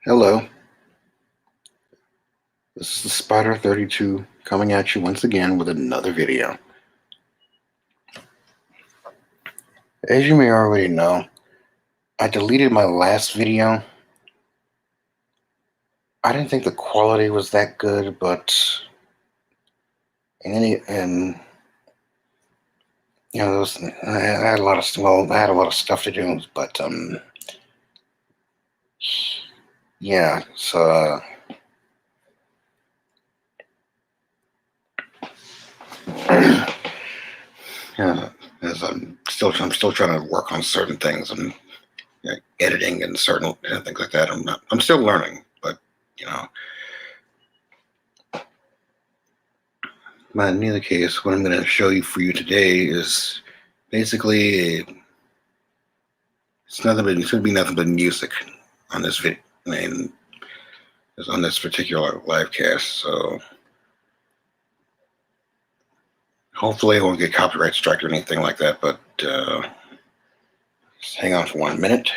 Hello, this is the Spider 32 coming at you once again with another video. As you may already know, I deleted my last video. I didn't think the quality was that good, but I had a lot of stuff to do, but yeah, so yeah, as I'm still trying to work on certain things and editing and certain things like that. I'm still learning, but But in either case, what I'm going to show you for you today is basically it's going to be nothing but music on this video, and on this particular live cast. So hopefully I won't get copyright strike or anything like that. But just hang on for 1 minute.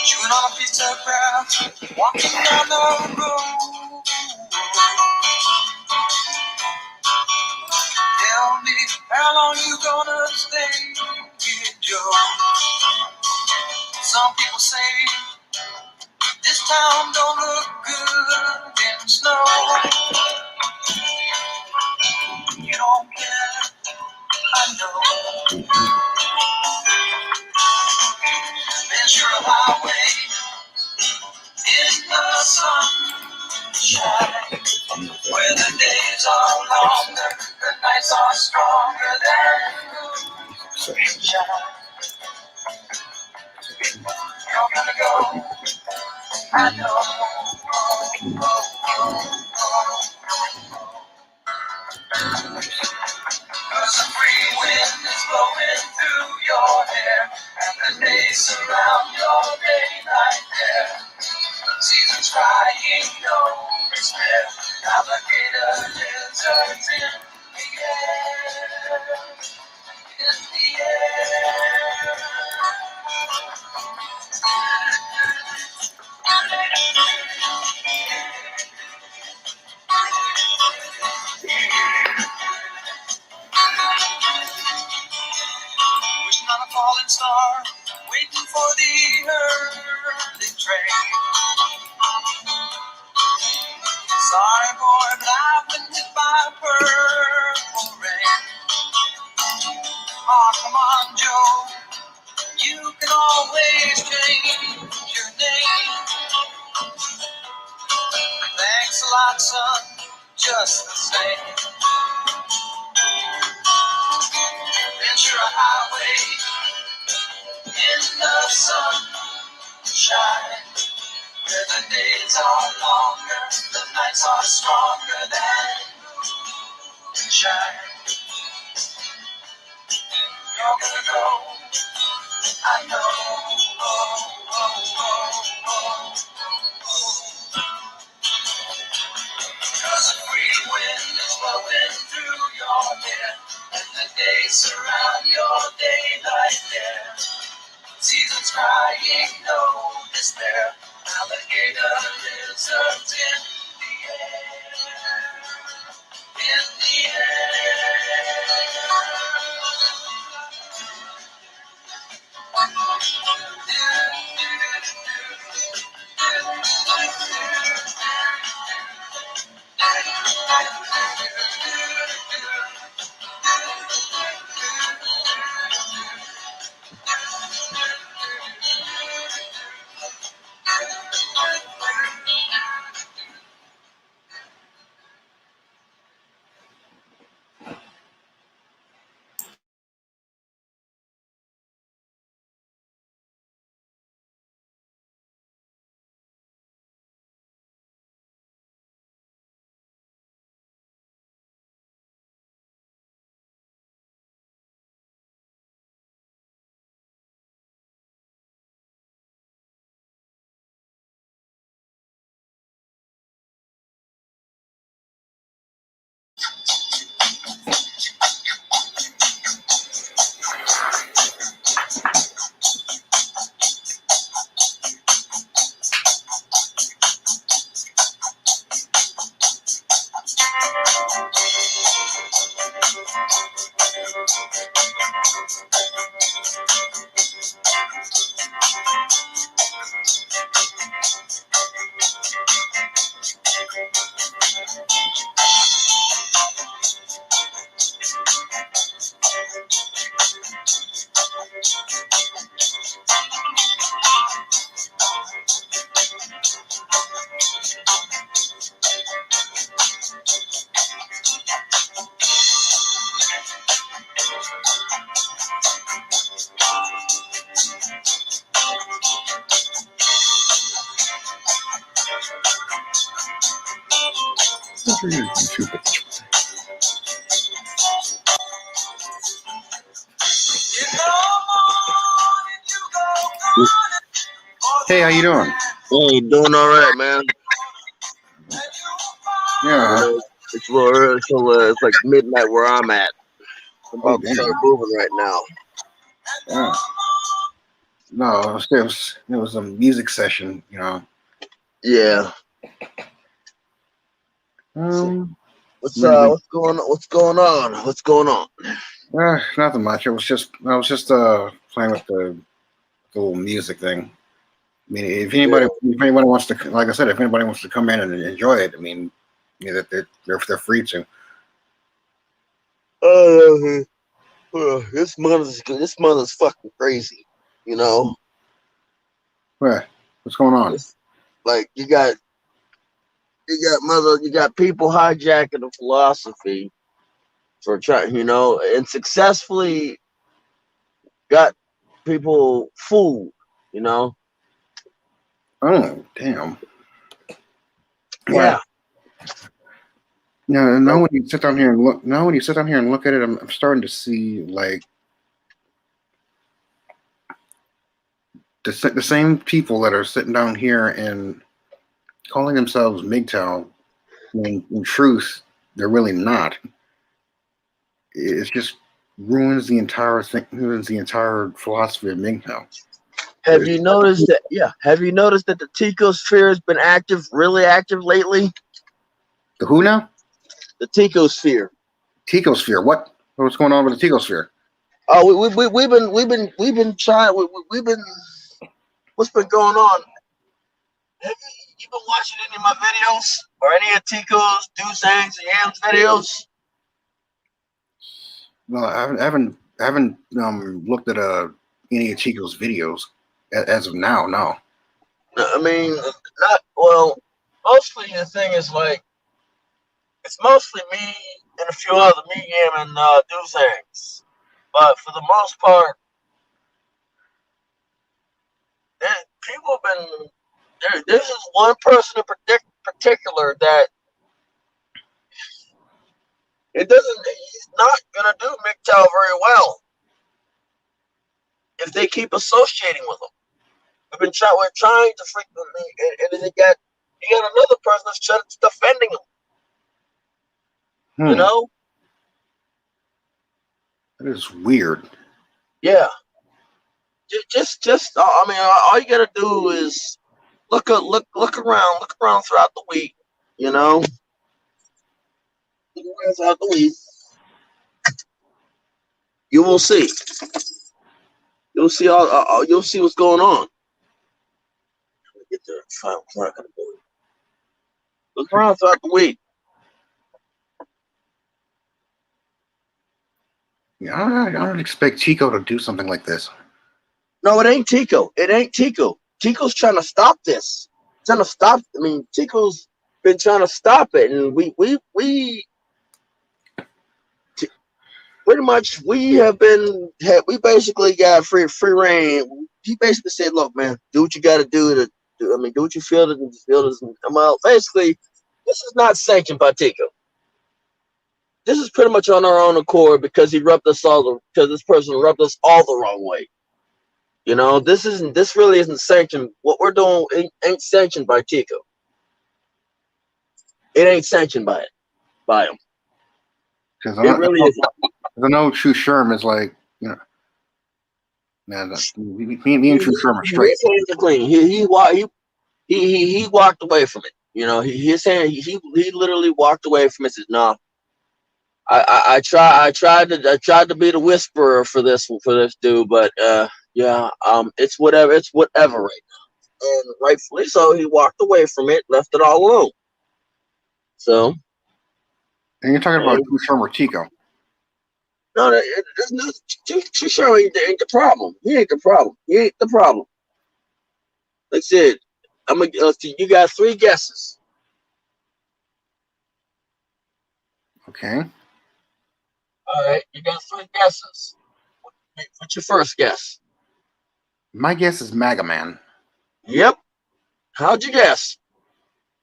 Chewing on a piece of grass, walking down the road. Tell me, how long you gonna stay here, Joe? Some people say this town don't look good in snow. You don't care, I know. Ventura Highway in the sunshine, where the days are longer, the nights are stronger than moonshine. You're gonna go, I know. Cause the free wind is blowing through your hair, and the days surround your daylight there. Seasons crying, no despair. Alligator lizards in the air, in the air. Wishing on a falling star, waiting for the early train. Sorry, boy, but I've been hit by purple rain. Oh, come on, Joe, you can always change your name. Thanks a lot, son, just the same. Ventura Highway in the sunshine, where the days are longer, the nights are stronger than moonshine. You're gonna go, I know. Oh, oh, oh, oh, oh. 'Cause a free wind is blowing through your hair, and the days surround your daylight there. Seasons crying, no despair. Alligator lizards in the air, in the Hey, how you doing? Hey, doing all right, man. Yeah. It's real early, so it's like midnight where I'm at. I'm about to start moving right now. Yeah. No, it was a music session, you know. Yeah. What's going on? What's going on? Nothing much. I was just playing with the little music thing. I mean, if anybody wants to, like I said, if anybody wants to come in and enjoy it, I mean, that they're free to. This month is fucking crazy. You know. What's going on? It's like you got people hijacking the philosophy for trying, and successfully got people fooled. Oh, damn. Yeah. Now when you sit down here and look at it, I'm starting to see like the same people that are sitting down here and calling themselves MGTOW, when in truth they're really not. It just ruins the entire thing, ruins the entire philosophy of MGTOW. Have you noticed that? Yeah. Have you noticed that the Ticosphere has been really active lately? The who now? The Ticosphere. Ticosphere. What's going on with the Ticosphere? Oh, we've been trying. What's been going on? Have you been watching any of my videos or any of Tico's Doosangs and Yams videos? No, I haven't looked at any of Chico's videos as of now. No. I mean, not well. Mostly the thing is like it's mostly me and a few other Yam and Doosangs, but for the most part, people have been This is one person in particular that he's not gonna do MGTOW very well if they keep associating with him. We're trying to frequently, and then you got another person that's defending him. You know? That is weird. Yeah. Just I mean, all you gotta do is look around throughout the week. You know, look around throughout the week. You will see. You'll see you'll see what's going on. Get the final track of the board. Look around throughout the week. Yeah, I don't expect Chico to do something like this. No, it ain't Tico. It ain't Tico. Tico's trying to stop this. Tico's been trying to stop it, and we pretty much we basically got free reign. He basically said, "Look, man, do what you got to do to do. I mean, do what you feel to feel this." Well, basically, this is not sanctioned by Tico. This is pretty much on our own accord because this person rubbed us all the wrong way. You know, this really isn't sanctioned. What we're doing ain't sanctioned by Tico. It ain't sanctioned by him. Because it really isn't. I know True Sherm is like, you know, man, me and True Sherm are straight. His hands are clean. He walked away from it. You know, he literally walked away from it. Said, "No, I tried to be the whisperer for this dude, but it's whatever right now." And rightfully so, he walked away from it, left it all alone. So, and you're talking about True Sherm or Tico? No, there's no True Sherm ain't the problem. He ain't the problem. Like I said, you got 3 guesses. Okay. All right, you got 3 guesses. What's your first guess? My guess is MAGA Man. Yep. How'd you guess?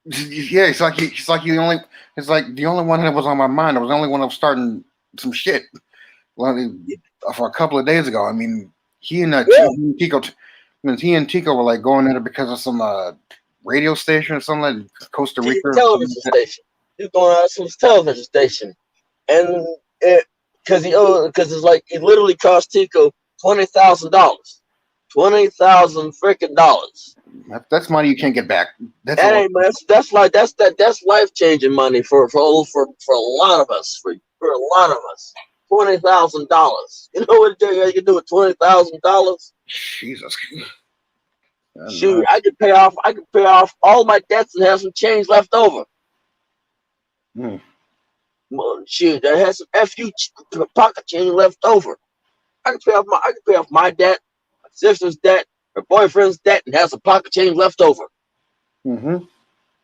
Yeah, it's like the only one that was on my mind. It was the only one that was starting some shit. Well, for a couple of days ago. I mean, he and Tico were like going at it because of some radio station or something like Costa Rica. Television station. He's going out some television station, and because it's like it literally cost Tico $20,000, $20,000 freaking dollars. That's money you can't get back. That's life changing money for a lot of us. For a lot of us. $20,000. You know what you can do with $20,000? Jesus. Shoot, I could pay off all my debts and have some change left over. Well, shoot, I had some FU pocket change left over. I could pay off my debt, my sister's debt, her boyfriend's debt, and have some pocket change left over. Mm-hmm.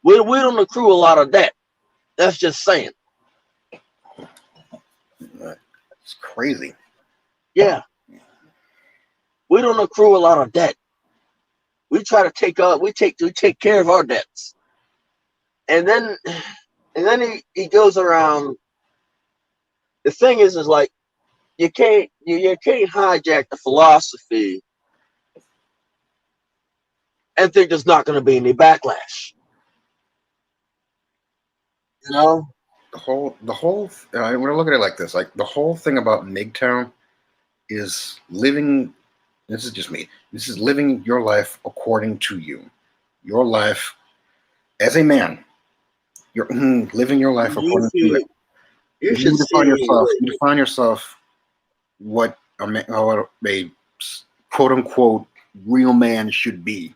We don't accrue a lot of debt. That's just saying. It's crazy. Yeah. We don't accrue a lot of debt. We try to take care of our debts. And then he goes around. The thing is like you can't hijack the philosophy and think there's not going to be any backlash. You know? The whole when I look at it like this, like the whole thing about MGTOW is living. This is just me. This is living your life according to you. Your life as a man. You're living your life according to you. You define yourself what a quote unquote real man should be,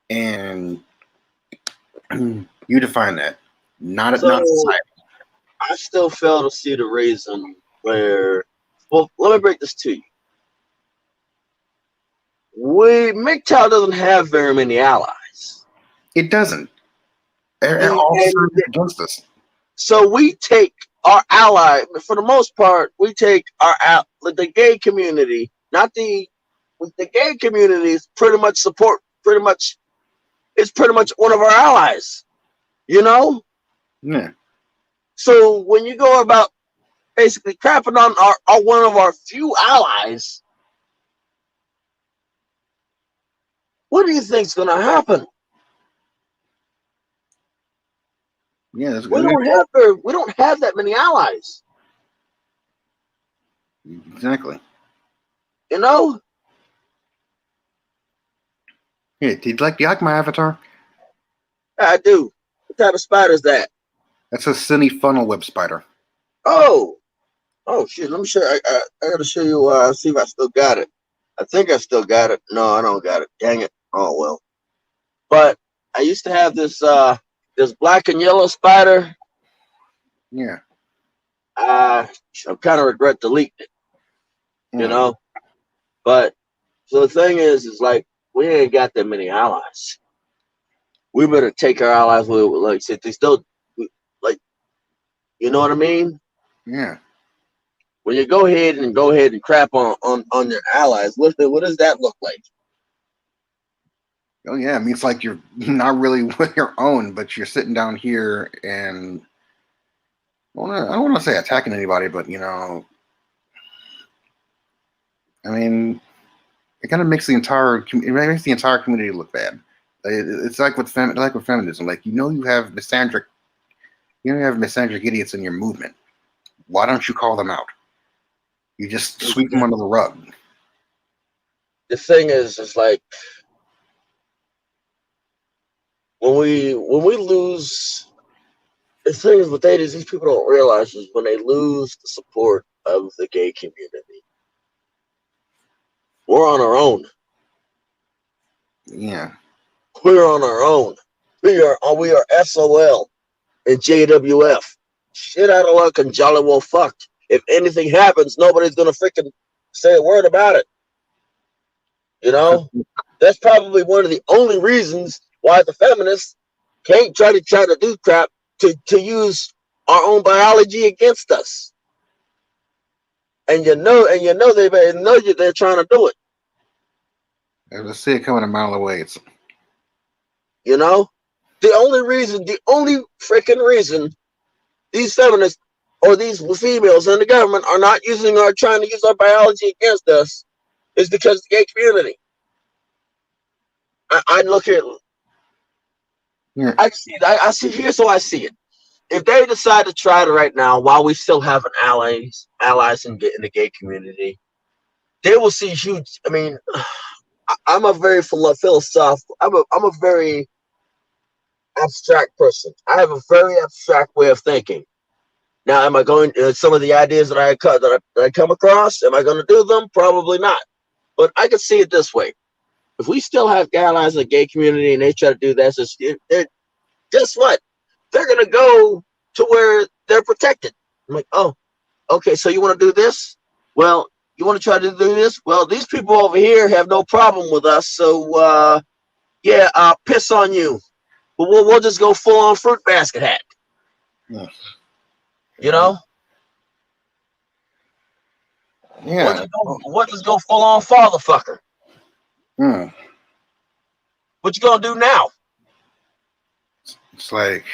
and you define that. Not society. I still fail to see the reason where. Well, let me break this to you. MGTOW doesn't have very many allies. It doesn't. They're all against us. So we take our ally, for the most part, we take the gay community, the gay communities pretty much support pretty much one of our allies, you know? Yeah. So when you go about basically crapping on our one of our few allies, what do you think's gonna happen? Yeah, that's We good. don't have that many allies, Exactly. you know? Yeah, do you like my avatar? I do. What type of spider is that? That's a cine funnel web spider. Oh, oh shit! Let me show. I gotta show you. See if I still got it. I think I still got it. No, I don't got it. Dang it. Oh well. But I used to have this black and yellow spider. Yeah. I kind of regret deleting it, you Yeah. know. But so the thing is like we ain't got that many allies. We better take our allies with like say they still like you know what I mean. Yeah. When you go ahead and crap on your allies, what does that look like? Oh yeah. I mean, it's like you're not really with your own, but you're sitting down here and I don't want to say attacking anybody, but I mean, it kind of makes it makes the entire community look bad. It's like with feminism. Like you have misandric idiots in your movement. Why don't you call them out? You just sweep them under the rug. The thing is like when we lose the thing is with these people don't realize is when they lose the support of the gay community, we're on our own. Yeah. We're on our own. We are SOL and JWF. Shit out of luck and jolly well fucked. If anything happens, nobody's gonna freaking say a word about it. You know? That's probably one of the only reasons why the feminists can't try to do crap to use our own biology against us. And you know they're trying to do it. I see it coming a mile away. You know, the only freaking reason these feminists or these females in the government are not trying to use our biology against us is because of the gay community. I look at Yeah. I see here's how I see it. If they decide to try it right now, while we still have an allies in the gay community, they will see huge. I mean, I'm a very philosophical. I'm a very abstract person. I have a very abstract way of thinking. Now, am I going some of the ideas that I come across? Am I going to do them? Probably not. But I can see it this way: if we still have allies in the gay community and they try to do that, so guess what? They're going to go to where they're protected. I'm like, oh, okay. So you want to do this? Well, you want to try to do this? Well, these people over here have no problem with us. So yeah, piss on you. But we'll just go full on fruit basket hat. Yeah. You know? Yeah. We'll just go full on father fucker. Hmm. What you gonna do now? It's like,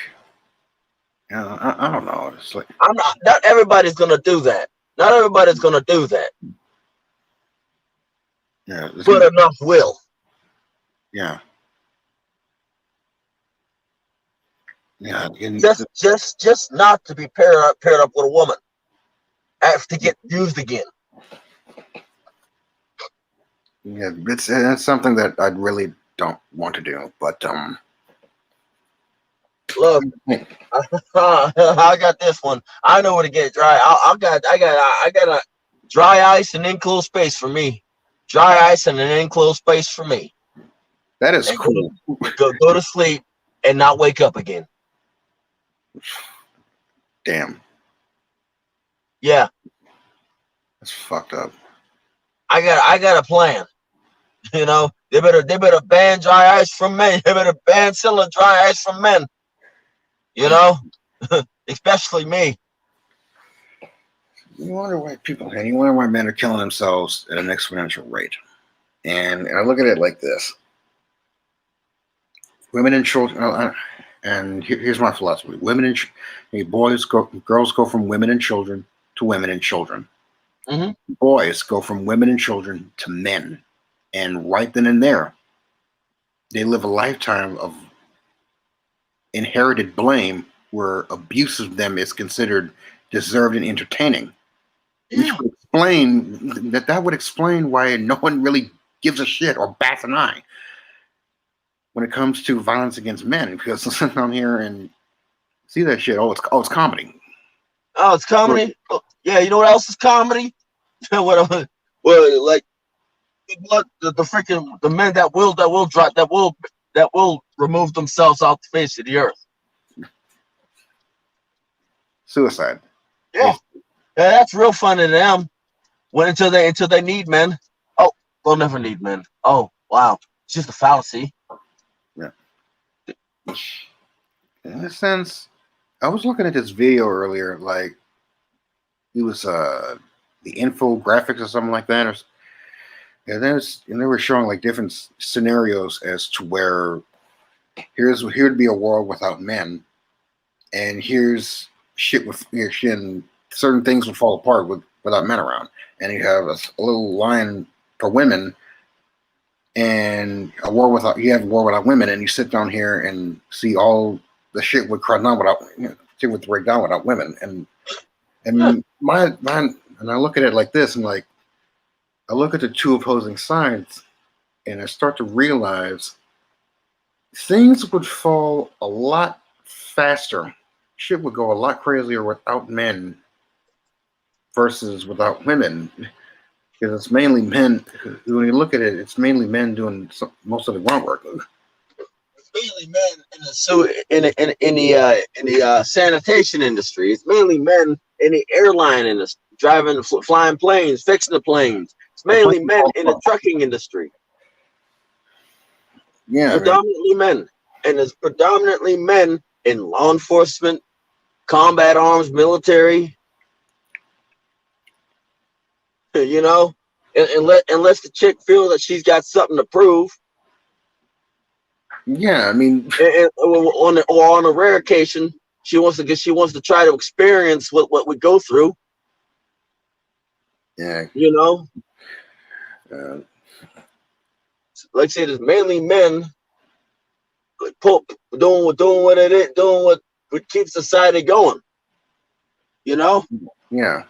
I don't know. It's like, Not everybody's gonna do that. Not everybody's gonna do that. yeah. But enough will. Yeah. Yeah. Just not to be paired up with a woman. Have to get used again. Yeah. It's something that I really don't want to do, but Look, I got this one. I know where to get dry. I got a dry ice and enclosed space for me. Dry ice and an enclosed space for me. that is And cool. go to sleep and not wake up again. Damn. Yeah, That's fucked up. I got a plan. You know, they better ban dry ice from men. They better ban selling dry ice from men. You know, especially me. You wonder why men are killing themselves at an exponential rate. And I look at it like this. women and children. And here's my philosophy: girls go from women and children to women and children. Mm-hmm. Boys go from women and children to men, and right then and there, they live a lifetime of inherited blame, where abuse of them is considered deserved and entertaining. Which Yeah. would explain that would explain why no one really gives a shit or bats an eye when it comes to violence against men, because sit down here and see that shit. It's comedy. Oh, it's comedy. Oh, yeah, you know what else is comedy? Well, like the freaking the men that will drop that will remove themselves off the face of the earth. Suicide. Yeah, that's real funny to them. When until they need men. Oh, they'll never need men. Oh, wow, it's just a fallacy. Yeah. In a sense, I was looking at this video earlier, like it was the infographics or something like that, and they were showing like different scenarios as to where here'd be a world without men, and here's shit with shit, and certain things would fall apart without men around, and you have a little line for women, and you have a war without women, and you sit down here and see all the shit would crash down without shit would break down without women, and my and I look at it like this, and like I look at the two opposing sides, and I start to realize things would fall a lot faster. Shit would go a lot crazier without men versus without women, because it's mainly men. When you look at it, it's mainly men doing most of the groundwork. It's mainly men in the sanitation industry. It's mainly men in the airline industry, driving, flying planes, fixing the planes. It's mainly men in the trucking industry. Yeah, predominantly men, and it's predominantly men in law enforcement, combat arms, military. You know, unless the chick feels that she's got something to prove. Yeah, I mean, and on a rare occasion, she wants to try to experience what we go through. Yeah, you know, like I said, it's mainly men doing what it is, doing what keeps society going. You know. Yeah.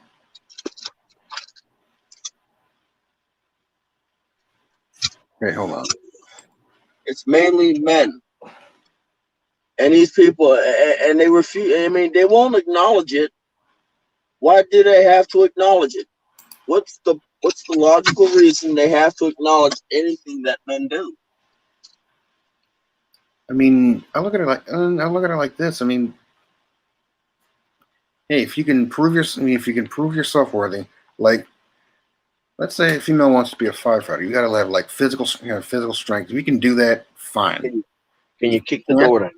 Hey, hold on. It's mainly men. And these people, and they refuse. I mean, they won't acknowledge it. Why do they have to acknowledge it? What's the logical reason they have to acknowledge anything that men do? I mean, I look at it like this. I mean, hey, if you can prove yourself worthy, like, let's say a female wants to be a firefighter, you got to have like physical strength. If you can do that, fine. Can you kick the door down?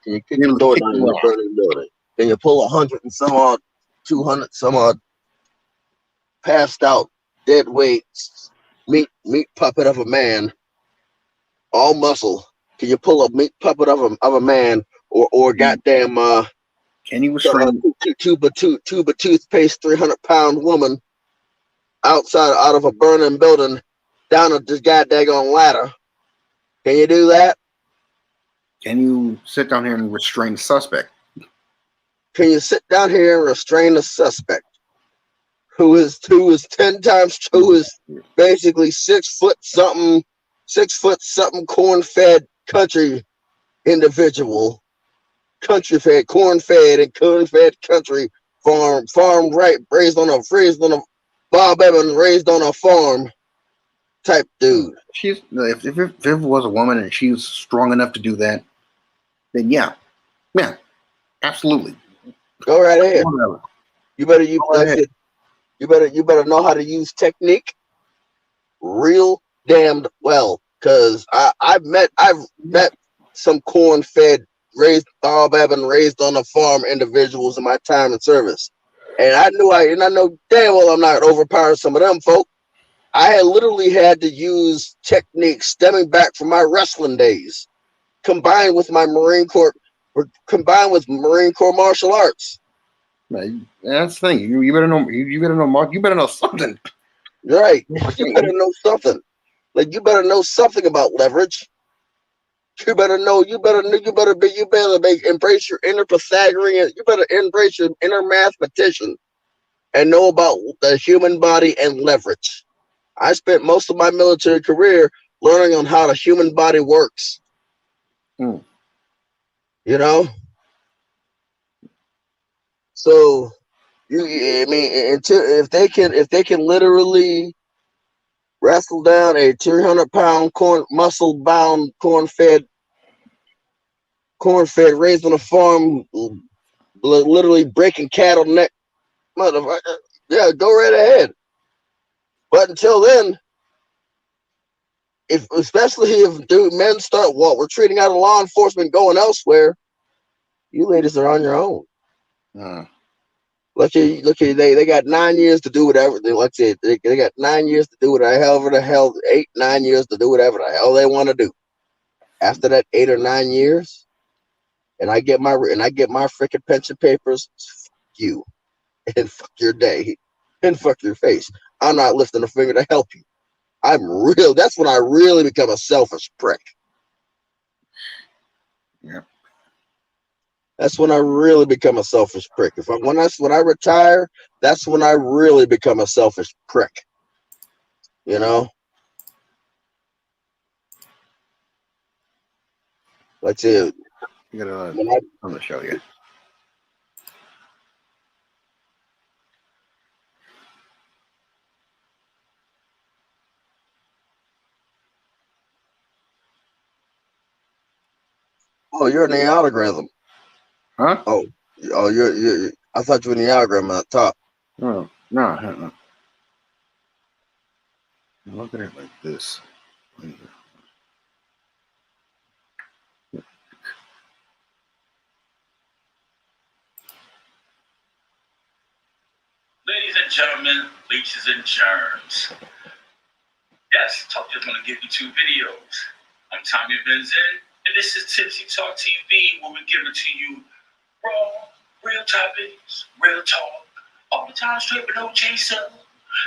Can you kick the door down in the burning building? Can you pull 100 and some odd, 200 some odd, passed out, dead weights, meat puppet of a man, all muscle? Can you pull a meat puppet of a man, or goddamn can you restrain tube of toothpaste, 300-pound woman out of a burning building down a goddamn ladder? Can you do that? Can you sit down here and restrain the suspect? Can you sit down here and restrain the suspect who is basically 6 foot something corn-fed country individual, corn-fed country farm right, raised on a Bob Evans raised on a farm type dude. If it was a woman and she's strong enough to do that, then yeah, absolutely. Go right ahead. You better know how to use technique real damned well, because I've met some corn-fed, Bob Evans raised on a farm individuals in my time in service, and I know damn well I'm not overpowering some of them folk. I had literally had to use techniques stemming back from my wrestling days combined with my Marine Corps, combined with Marine Corps martial arts. Man, that's the thing. You better know. You better know. You better know something. Right. You better know something. Like you better know something about leverage. You better know. You better embrace your inner Pythagorean. You better embrace your inner mathematician and know about the human body and leverage. I spent most of my military career learning on how the human body works. Hmm. You know, so I mean, if they can literally wrestle down a 300-pound muscle-bound corn-fed raised on a farm, literally breaking cattle neck, motherfucker, yeah, go right ahead. But until then, especially if men start retreating out of law enforcement, going elsewhere, you ladies are on your own. Look, they got 9 years to do whatever. They got 9 years to do whatever the hell, 8-9 years to do whatever the hell they want to do. After that 8 or 9 years, and I get my freaking pension papers, fuck you, and fuck your day, and fuck your face. I'm not lifting a finger to help you. That's when I really become a selfish prick. Yeah. That's when I really become a selfish prick. When I retire, that's when I really become a selfish prick. You know? Let's see. I'm gonna show you. Oh, you're in the algorithm. Huh? Oh, you're. I thought you were in the algorithm at the top. No. Look at it like this. Ladies and gentlemen, leeches and germs. Yes, Tokyo's going to give you 2 videos. I'm Tommy Benzin, and this is Tipsy Talk TV, where we give it to you raw, real topics, real talk, all the time straight with no chaser,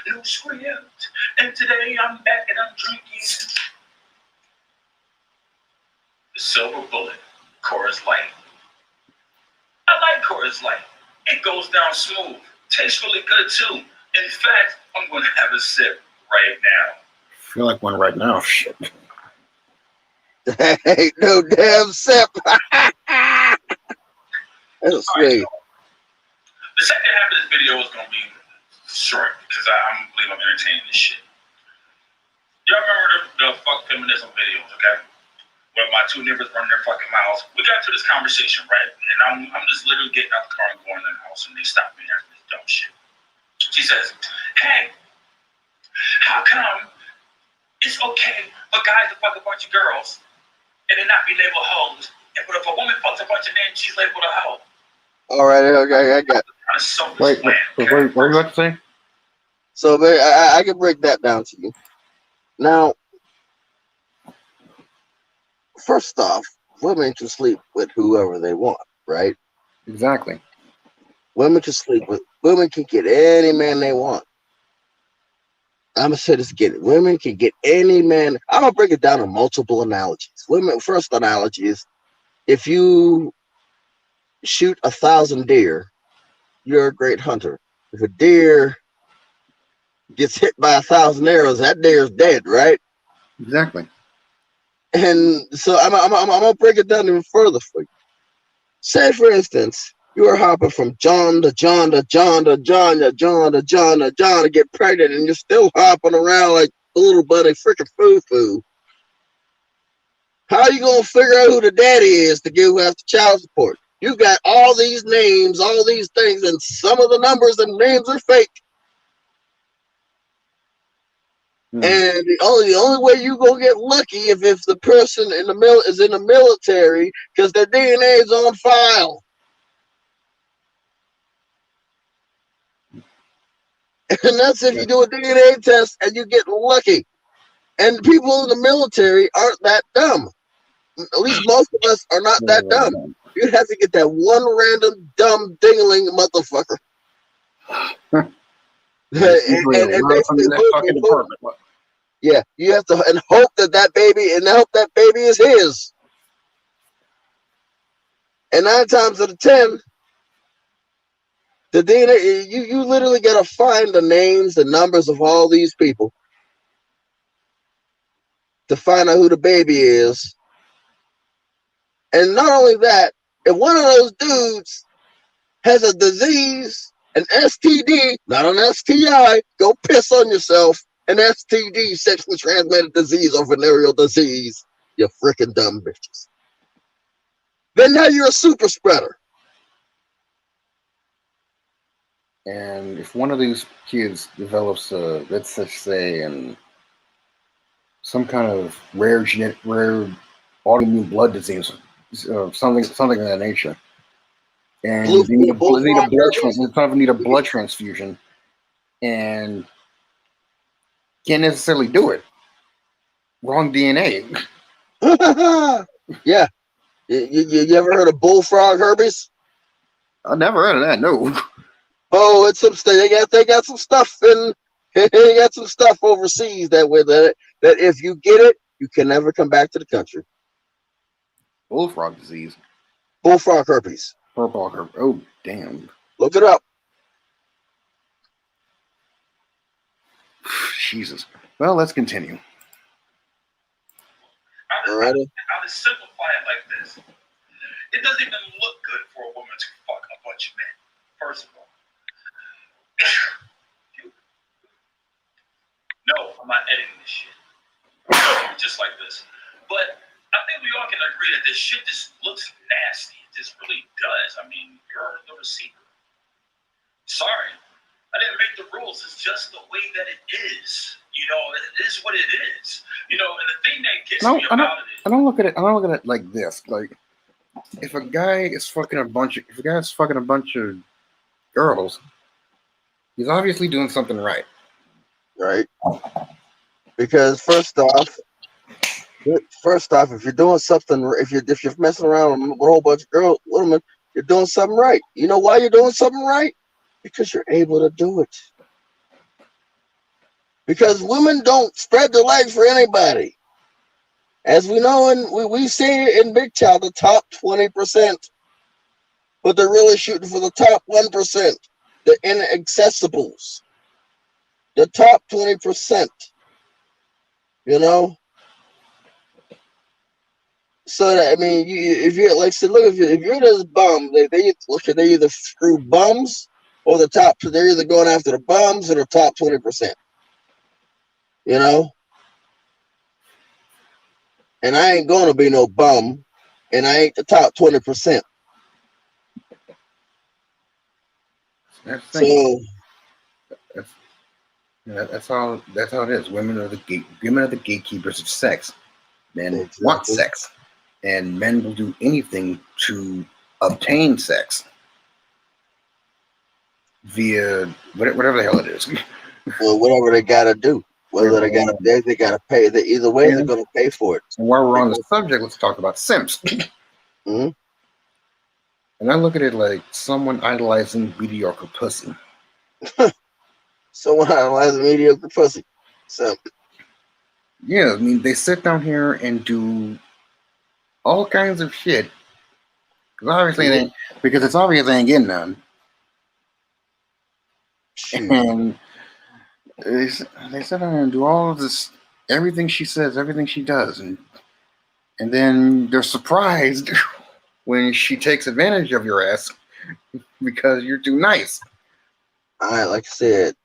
no script. And today I'm back and I'm drinking the Silver Bullet, Coors Light. I like Coors Light. It goes down smooth. Tastes really good too. In fact, I'm going to have a sip right now. I feel like one right now. Shit. Ain't no damn sip. That's sweet. The second half of this video is going to be short because I believe I'm entertaining this shit. Y'all remember the fuck feminism videos, okay? Where my 2 neighbors running their fucking mouths. We got to this conversation, right? And I'm just literally getting out the car and going in the house, and they stop me after this dumb shit. She says, "Hey, how come it's okay for guys to fuck a bunch of girls and then not be labeled hoes? But if a woman fucks a bunch of men, she's labeled a hoe." All right, okay, I got. Wait, what are you about to say? So I can break that down to you. Now, first off, women can sleep with whoever they want, right? Exactly. Women can get any man they want. I'm gonna say this again. Women can get any man. I'm gonna break it down to multiple analogies. First analogy is, if you shoot 1,000 deer, you're a great hunter. If a deer gets hit by 1,000 arrows, that deer's dead, right? Exactly. And so I'm gonna break it down even further for you. Say, for instance, you are hopping from John to John to John to John to John to John to John to get pregnant, and you're still hopping around like a little buddy freaking foo-foo. How are you gonna figure out who the daddy is to give us the child support? You got all these names, all these things, and some of the numbers and names are fake. And the only way you gonna get lucky if the person is in the military, because their DNA is on file. And that's if you do a DNA test and you get lucky. And people in the military aren't that dumb. at least most of us are not that dumb. You'd have to get that one random dumb dingling motherfucker. and basically, yeah, you have to and hope that baby is his. And 9 times out of 10, the DNA, you literally gotta find the names, the numbers of all these people to find out who the baby is. And not only that, if one of those dudes has a disease, an STD, not an STI, go piss on yourself. An STD, sexually transmitted disease or venereal disease, you freaking dumb bitches. Then now you're a super spreader. And if one of these kids develops let's just say, some kind of rare autoimmune blood disease, something of that nature, and they need a blood transfusion, and can't necessarily do it. Wrong DNA. Yeah. You ever heard of bullfrog herpes? I never heard of that. No. Oh, it's some they got some stuff they got some stuff overseas that if you get it, you can never come back to the country. Bullfrog disease. Bullfrog herpes. Bullfrog herpes. Oh, damn. Look it up. Jesus. Well, let's continue. I'll just simplify it like this. It doesn't even look good for a woman to fuck a bunch of men, first of all. No, I'm not editing this shit. Just like this. But I think we all can agree that this shit just looks nasty. It just really does. I mean, you're the receiver. Sorry. I didn't make the rules. It's just the way that it is. You know, it is what it is. You know, and the thing that gets me about it is, I don't look at it like this. Like, if a guy is fucking a bunch of girls, he's obviously doing something right. Right. Because first off, if you're doing something, if you're messing around with a whole bunch of women, you're doing something right. You know why you're doing something right? Because you're able to do it. Because women don't spread their legs for anybody. As we know, and we see in Big Child, the top 20%, but they're really shooting for the top 1%, the inaccessibles, the top 20%. You know. So that, I mean, if you're like, so look, if you're this bum, they either screw bums or the top. They're either going after the bums or the top 20%. You know. And I ain't gonna be no bum, and I ain't the top 20%. So that's how it is. Women are the gatekeepers of sex. Men want sex, and men will do anything to obtain sex via whatever the hell it is. Well, whatever they gotta do. Whether they gotta pay. Either way, they're gonna pay for it. And while we're on the subject, let's talk about simps. Mm-hmm. And I look at it like someone idolizing mediocre pussy. Someone idolizing mediocre pussy. Simp. Yeah, I mean, they sit down here and do all kinds of shit. Because it's obvious they ain't getting none. And they sit down and do all of this, everything she says, everything she does, and then they're surprised when she takes advantage of your ass because you're too nice. Like I said,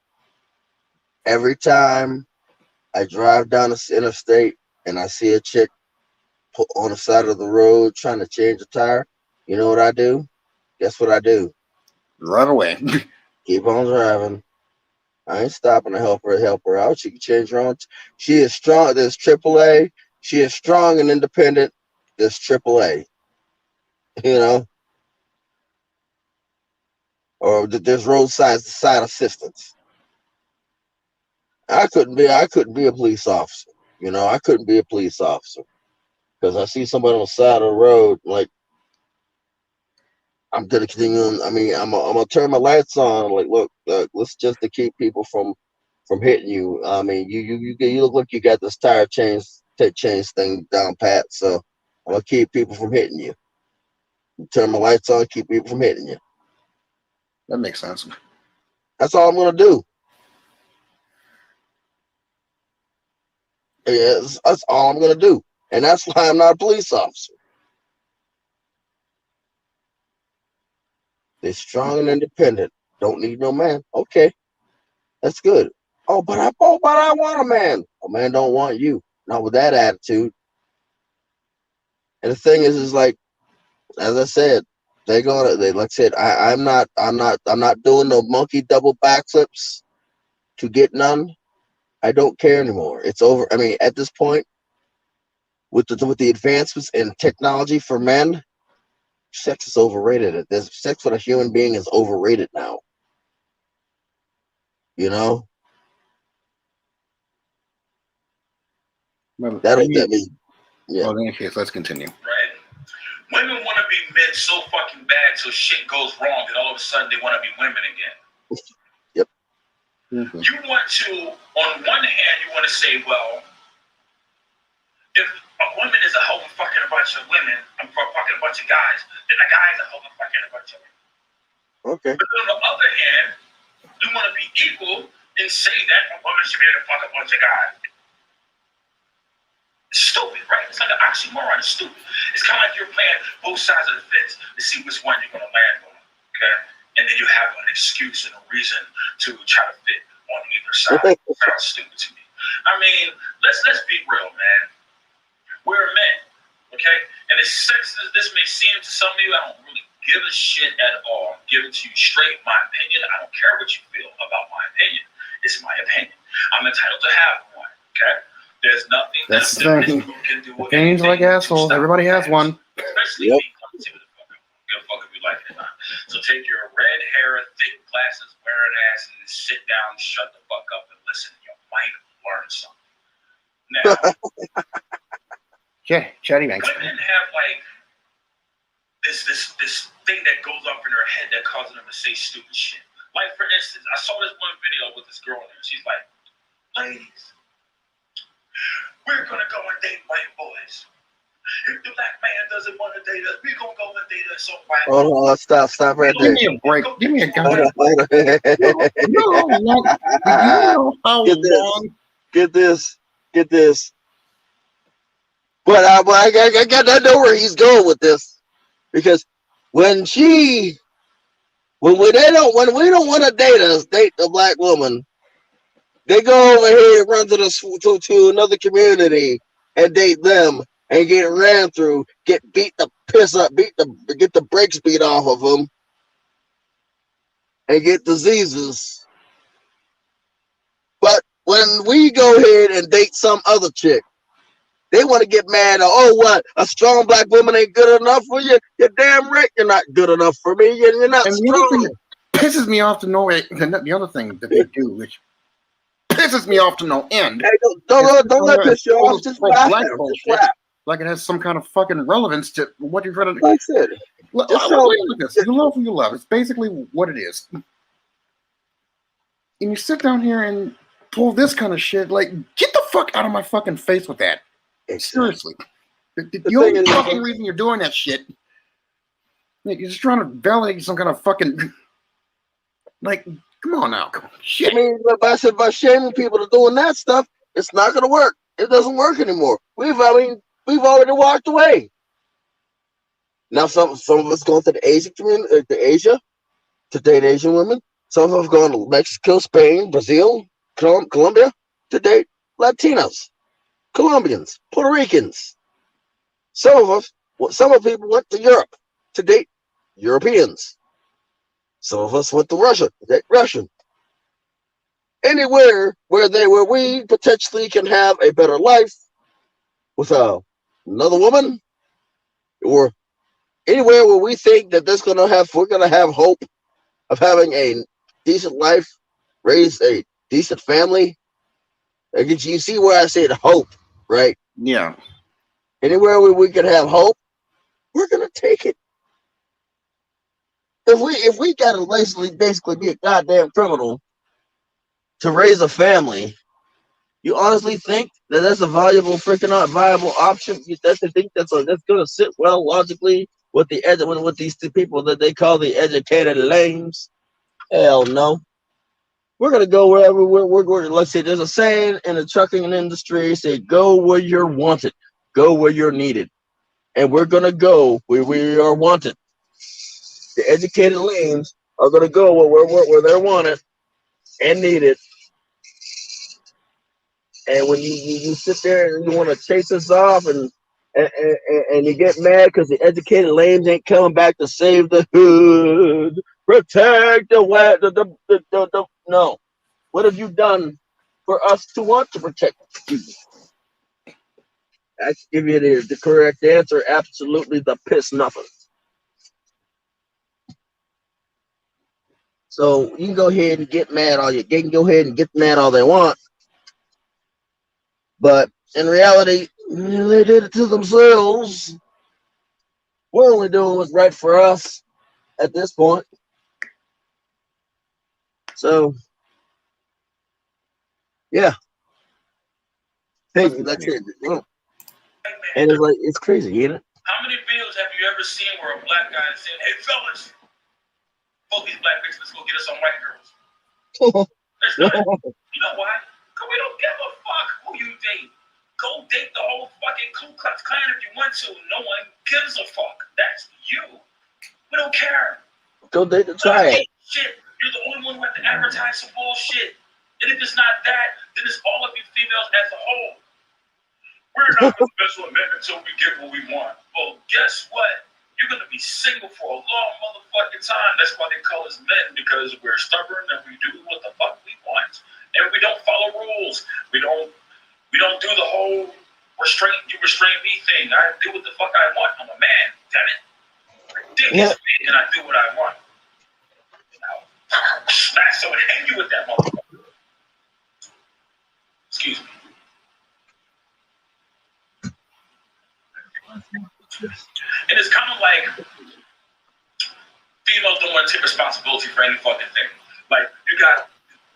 every time I drive down the interstate and I see a chick on the side of the road trying to change a tire, you know what I do? Guess what I do? Run away. Keep on driving. I ain't stopping to help her out. She can change her own. She is strong. There's AAA. She is strong and independent. There's AAA. You know? Or there's roadside side assistance. I couldn't be a police officer. You know, I couldn't be a police officer. because I see somebody on the side of the road, like I'm gonna continue. I mean, I'm gonna turn my lights on. Like, look, let's just to keep people from hitting you. I mean, you look like you got this tire change thing down pat. So I'm gonna keep people from hitting you. Turn my lights on, keep people from hitting you. That makes sense. That's all I'm gonna do. Yes, that's all I'm gonna do, and that's why I'm not a police officer. They're strong and independent. Don't need no man. Okay, that's good. Oh, but I want a man. A man don't want you. Not with that attitude. And the thing is like, as I said, they like I said, I'm not doing no monkey double backflips to get none. I don't care anymore. It's over. I mean, at this point, with the advancements in technology for men, sex is overrated. Sex with a human being is overrated now. You know? Well, Yeah. Well, in any case, let's continue. Right? Women want to be men so fucking bad till shit goes wrong and all of a sudden they want to be women again. Yep. Mm-hmm. You want to, on one hand, you want to say, well, if a woman is a whole fucking bunch of women, I'm fucking a bunch of guys, then a guy is a whole fucking bunch of women. Okay. But on the other hand, you want to be equal and say that a woman should be able to fuck a bunch of guys. It's stupid, right? It's like an oxymoron. It's stupid. It's kind of like you're playing both sides of the fence to see which one you're going to land on, okay? And then you have an excuse and a reason to try to fit on either side. It sounds stupid to me. I mean, let's be real, man. We're men, okay? And as sexist as this may seem to some of you, I don't really give a shit at all. I'm giving to you straight my opinion. I don't care what you feel about my opinion. It's my opinion. I'm entitled to have one, okay? There's nothing that can do. Opinions like assholes. Everybody has one. Especially me. Give a fuck if you like it or not. So take your red hair, thick glasses wearing ass and sit down, shut the fuck up and listen. You might learn something. Now, Chatty Banks. women have like this thing that goes up in their head that causes them to say stupid shit. Like for instance, I saw this one video with this girl there. She's like, ladies, we're gonna go and date white boys. If the black man doesn't want to date us, we're gonna go and date us. So white boys. Oh, stop right there. Give me a break. Give me a goddamn break. Get this. But I know where he's going with this, because when we don't want to date the black woman, they go over here and run to another community and date them and get ran through, get beat the piss up, get the brakes beat off of them, and get diseases. But when we go ahead and date some other chick, they want to get mad. Oh, what? A strong black woman ain't good enough for you? You're damn right you're not good enough for me. You're not and strong. The other thing that pisses me off to no end, the other thing that they do, which pisses me off to no end. Hey, don't let piss you off. Just laugh at it. Like it has some kind of fucking relevance to what you're trying to do. Like I said, you love who you love. It's basically what it is. And you sit down here and pull this kind of shit. Like, get the fuck out of my fucking face with that. Seriously. The only fucking reason you're doing that shit, you're just trying to validate some kind of fucking, like, come on now. Shit. I mean, by shaming people to doing that stuff, it's not going to work. It doesn't work anymore. We've already walked away. Now some of us going to the Asian community, to Asia, to date Asian women. Some of us going to Mexico, Spain, Brazil, Colombia, to date Latinos, Colombians, Puerto Ricans. Some of people went to Europe to date Europeans. Some of us went to Russia to date Russian. Anywhere where we potentially can have a better life with another woman, or anywhere where we think that we're gonna have hope of having a decent life, raise a decent family. You see where I said hope, right? Yeah. Anywhere we can have hope, we're gonna take it. If we gotta basically be a goddamn criminal to raise a family, you honestly think that that's a viable option? That's the thing that's gonna sit well logically with with these two people that they call the educated lames? Hell no. We're gonna go wherever we're going. Let's say there's a saying in the trucking industry: say go where you're wanted, go where you're needed, and we're gonna go where we are wanted. The educated lames are gonna go where they're wanted and needed. And when you sit there and you want to chase us off and you get mad because the educated lames ain't coming back to save the hood, protect the no. What have you done for us to want to protect you? I give you the correct answer. Absolutely the piss nothing. So you can go ahead and get mad they can go ahead and get mad all they want. But in reality, they did it to themselves. We're only doing what's right for us at this point. So yeah. Hey, that's it. And it's like it's crazy, ain't it? How many videos have you ever seen where a black guy is saying, "Hey fellas, fuck these black bitches, let's go get us some white girls"? There's none. You know why? Because we don't give a fuck who you date. Go date the whole fucking Ku Klux Klan if you want to. No one gives a fuck. That's you. We don't care. Go date the triad. Shit. You're the only one who have to advertise some bullshit. And if it's not that, then it's all of you females as a whole. We're not the special amendment until we get what we want. Well, guess what? You're going to be single for a long motherfucking time. That's why they call us men, because we're stubborn and we do what the fuck we want. And we don't follow rules. We don't do the whole restrain me thing. I do what the fuck I want. I'm a man, damn it. Dick is big and I do what I want. Now, smash someone and hang you with that motherfucker. Excuse me. And it's kind of like females don't want to take responsibility for any fucking thing. Like, you got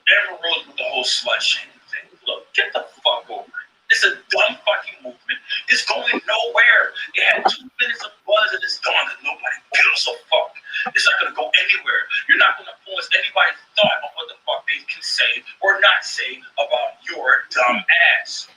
Amber Rose with the whole slut shaming thing. Look, get the fuck over it. It's a dumb fucking movement. It's going nowhere. It had 2 minutes of buzz and it's gone because nobody gives a fuck. It's not going to go anywhere. You're not going to influence anybody's thought on what the fuck they can say or not say about your dumb ass.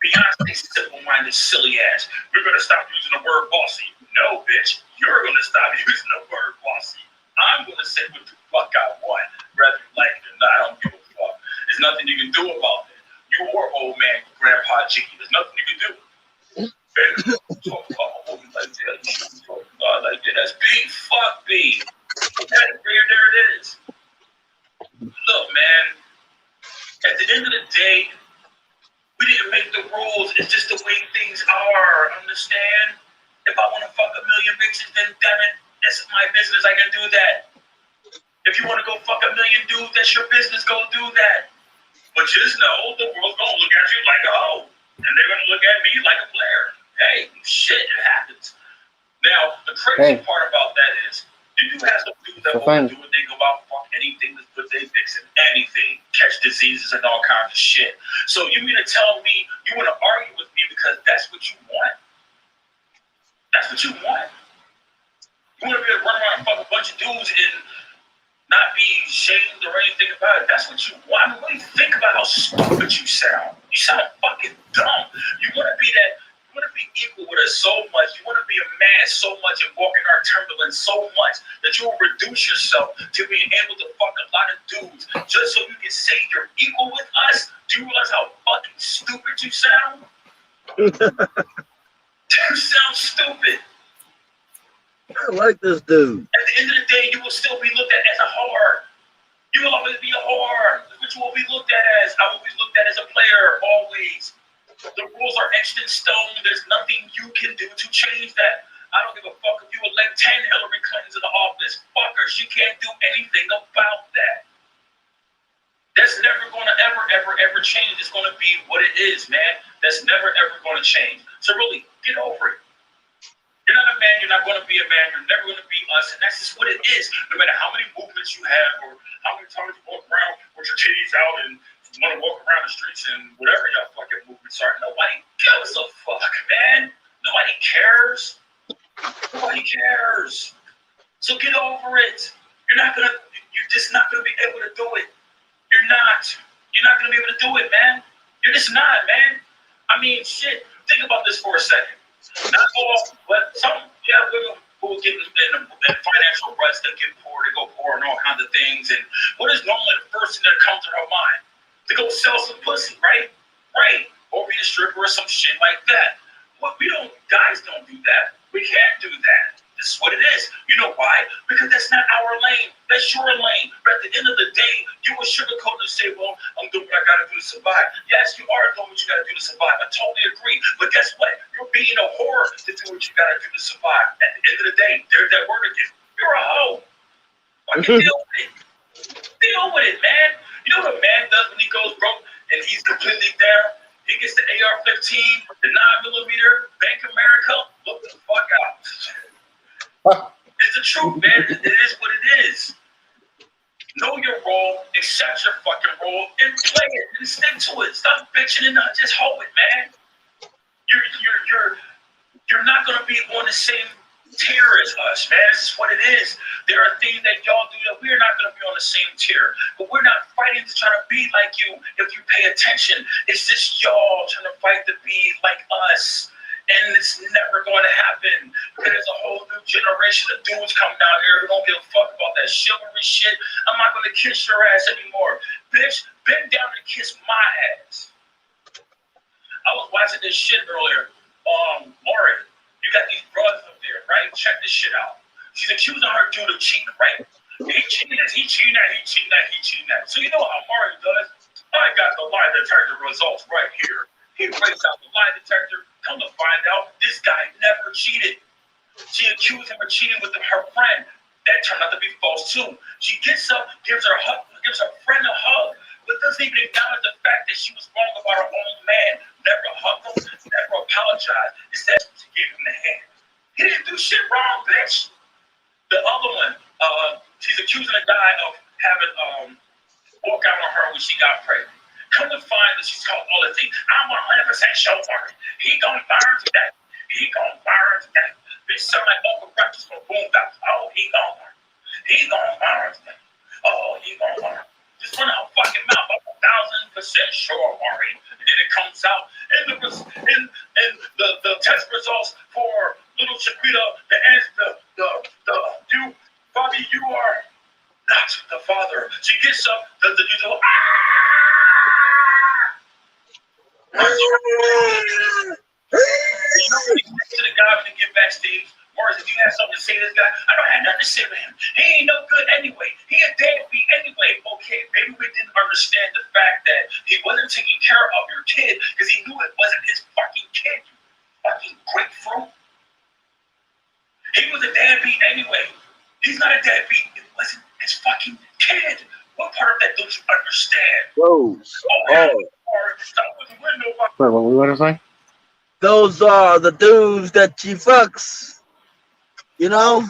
Beyonce's simple-minded, silly ass. We're going to stop using the word bossy. No, bitch. You're going to stop using the word bossy. I'm going to say what the fuck I want, whether you like it or not. I don't give a fuck. There's nothing you can do about it. You or old man, Grandpa Jiggy. There's nothing you can do. Baby, talk about a woman like that. Talk about like that. That's B. Fuck B. There it is. Look, man. At the end of the day, we didn't make the rules. It's just the way things are. Understand? If I want to fuck a million bitches, then damn it, that's my business. I can do that. If you want to go fuck a million dudes, that's your business. Go do that. But just know the world's gonna look at you like a hoe, and they're gonna look at me like a player. Hey, shit, it happens. Now, the crazy part about that is, you have some dudes that want to do what they go out, fuck anything, to put their dicks in anything, catch diseases and all kinds of shit. So you mean to tell me you want to argue with me because that's what you want? That's what you want? You want to be able to run around and fuck a bunch of dudes and not be shamed or anything about it? That's what you want? I mean, really think about how stupid you sound. You sound fucking dumb. You want to be that. You want to be equal with us so much. You want to be a man so much and walk in our turbulence so much that you will reduce yourself to being able to fuck a lot of dudes just so you can say you're equal with us. Do you realize how fucking stupid you sound? You sound stupid. I like this dude. At the end of the day, you will still be looked at as a whore. You will always be a whore. That's what you will be looked at as. I will be looked at as a player, always. The rules are etched in stone. There's nothing you can do to change that. I don't give a fuck if you elect 10 Hillary Clintons in the office. Fuck her. She can't do anything about that. That's never going to ever change. It's going to be what it is, man. that's never ever going to change. So really, get over it. You're not a man, you're not going to be a man, you're never going to be us, and that's just what it is. No matter how many movements you have or how many times you walk around with your titties out and want to walk around the streets and whatever y'all fucking movements are, nobody gives a fuck, man. Nobody cares. Nobody cares. So get over it. You're just not gonna be able to do it. You're not gonna be able to do it, man. You're just not, man. I mean, shit. Think about this for a second. Not all, but some, women who get in financial ruts, they get poor, they go poor and all kinds of things. And what is normally the first thing that comes to their mind? To go sell some pussy, right? Right. Or be a stripper or some shit like that. Well, guys don't do that. We can't do that. This is what it is. You know why? Because that's not our lane. That's your lane. But at the end of the day, you will sugarcoat and say, well, I'm doing what I got to do to survive. Yes, you are doing what you got to do to survive. I totally agree. But guess what? You're being a whore to do what you got to do to survive. At the end of the day, there's that word again. You're a hoe. Fucking deal with it. Deal with it, man. You know what a man does when he goes broke and he's completely down? He gets the AR-15, the 9mm, Bank America. Look the fuck out. It's the truth, man. It is what it is. Know your role, accept your fucking role, and play it and stick to it. Stop bitching and not just hold it, man. You're not gonna be on the same tier as us, man. This is what it is. There are things that y'all do that we're not gonna be on the same tier. But we're not fighting to try to be like you if you pay attention. It's just y'all trying to fight to be like us. And it's never going to happen. There's a whole new generation of dudes coming out here who don't give a fuck about that chivalry shit. I'm not going to kiss your ass anymore. Bitch, bend down and kiss my ass. I was watching this shit earlier. Maury, you got these brothers up there, right? Check this shit out. She's accusing her dude of cheating, right? He cheating that. So you know how Maury does? I got the lie detector results right here. He breaks out the lie detector. Come to find out, this guy never cheated. She accused him of cheating with her friend. That turned out to be false too. She gets up, gives her friend a hug, but doesn't even acknowledge the fact that she was wrong about her own man. Never hugged him, never apologized. Instead, she gave him the hand. He didn't do shit wrong, bitch. The other one, she's accusing a guy of having walk out on her when she got pregnant. Come to find that she's called all the things. I'm 100% sure for it. He gonna burn to death. He gonna burn to death. Bitch sound like Uncle Breakfast from Boondocks. Oh, he gonna burn. He gonna burn to death. Oh, he gonna burn. Just run out fucking mouth. I'm 1,000% sure, Maury. And then it comes out in the test results for little Chiquita, Bobby, you are not the father. She gets up, does the usual You know when he gets to the guy when he get backstage, Morris, if you have something to say to this guy, I don't have nothing to say to him. He ain't no good anyway. He a deadbeat anyway. Okay, maybe we didn't understand the fact that he wasn't taking care of your kid because he knew it wasn't his fucking kid, you fucking grapefruit. He was a deadbeat anyway. He's not a deadbeat. It wasn't his fucking kid. What part of that don't you understand? What were you saying? Those are the dudes that she fucks. You know?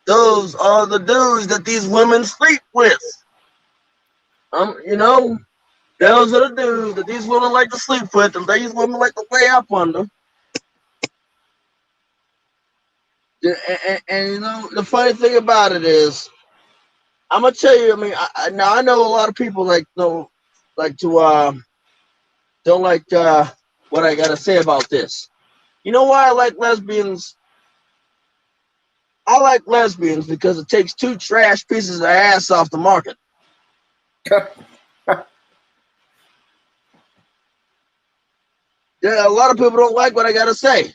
Those are the dudes that these women sleep with. You know? Those are the dudes that these women like to sleep with, and these women like to lay up under. And you know, the funny thing about it is, I'm gonna tell you. I mean, I know a lot of people don't like what I gotta say about this. You know why I like lesbians? I like lesbians because it takes two trash pieces of ass off the market. Yeah, a lot of people don't like what I gotta say,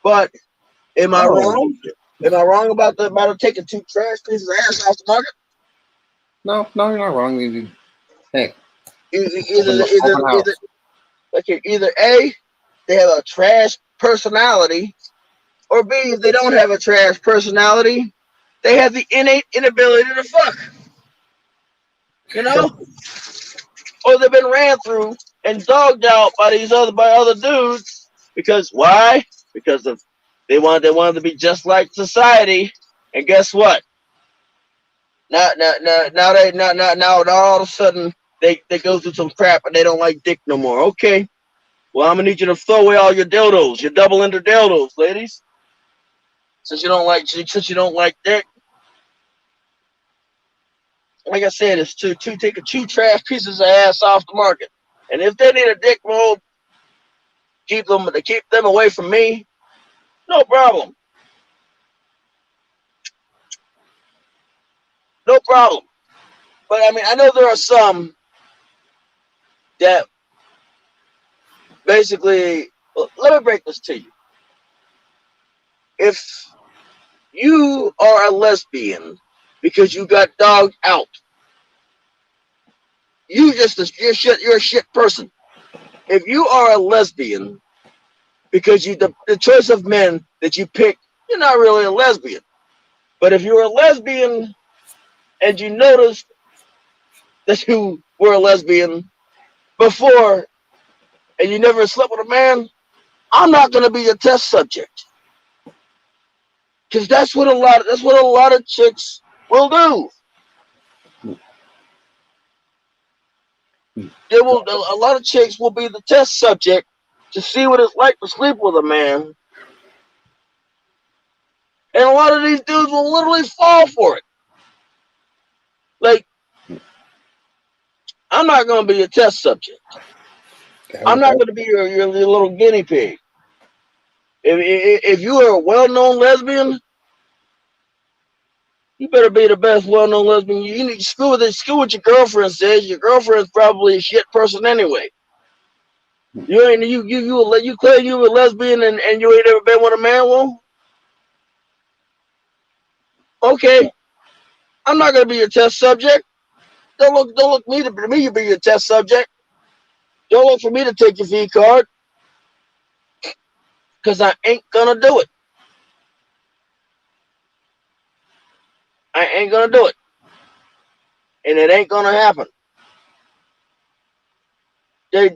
but am I wrong? Am I wrong about taking two trash pieces of ass off the market? No, you're not wrong. Hey, either A, they have a trash personality, or B, if they don't have a trash personality, they have the innate inability to fuck. You know? Or they've been ran through and dogged out by other dudes because why? Because of they wanted to be just like society, and guess what? Now all of a sudden they go through some crap and they don't like dick no more. Okay, well I'm gonna need you to throw away all your dildos, your double-ender dildos, ladies. Since you don't like dick, like I said, it's take two trash pieces of ass off the market. And if they need a dick mold, keep them away from me. No problem. No problem. But I mean, I know there are some that basically, let me break this to you. If you are a lesbian because you got dogged out, you're a shit person. If you are a lesbian because the choice of men that you pick, you're not really a lesbian. But if you're a lesbian and you noticed that you were a lesbian before and you never slept with a man, I'm not going to be your test subject. Because that's what a lot of chicks will do. A lot of chicks will be the test subject to see what it's like to sleep with a man. And a lot of these dudes will literally fall for it. Like, I'm not going to be your test subject. I'm not going to be your little guinea pig. If you are a well-known lesbian, you better be the best well-known lesbian. You need to screw what your girlfriend says. Your girlfriend's probably a shit person anyway. You claim you a lesbian and you ain't ever been with a man. Well, okay, I'm not gonna be your test subject. Don't look me to be your test subject. Don't look for me to take your V card, because I ain't gonna do it. I ain't gonna do it, and it ain't gonna happen. They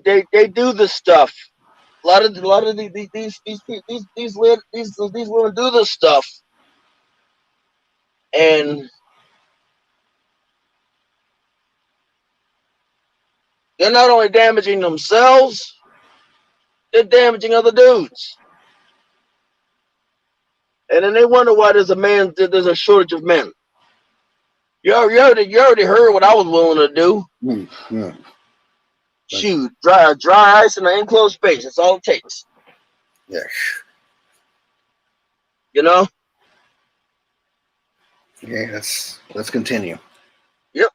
do this stuff. A lot of these women do this stuff, and they're not only damaging themselves, they're damaging other dudes. And then they wonder why there's a shortage of men. You already heard what I was willing to do. Yeah. Shoot, dry ice in an enclosed space. That's all it takes. Yeah. You know? Okay, let's continue. Yep.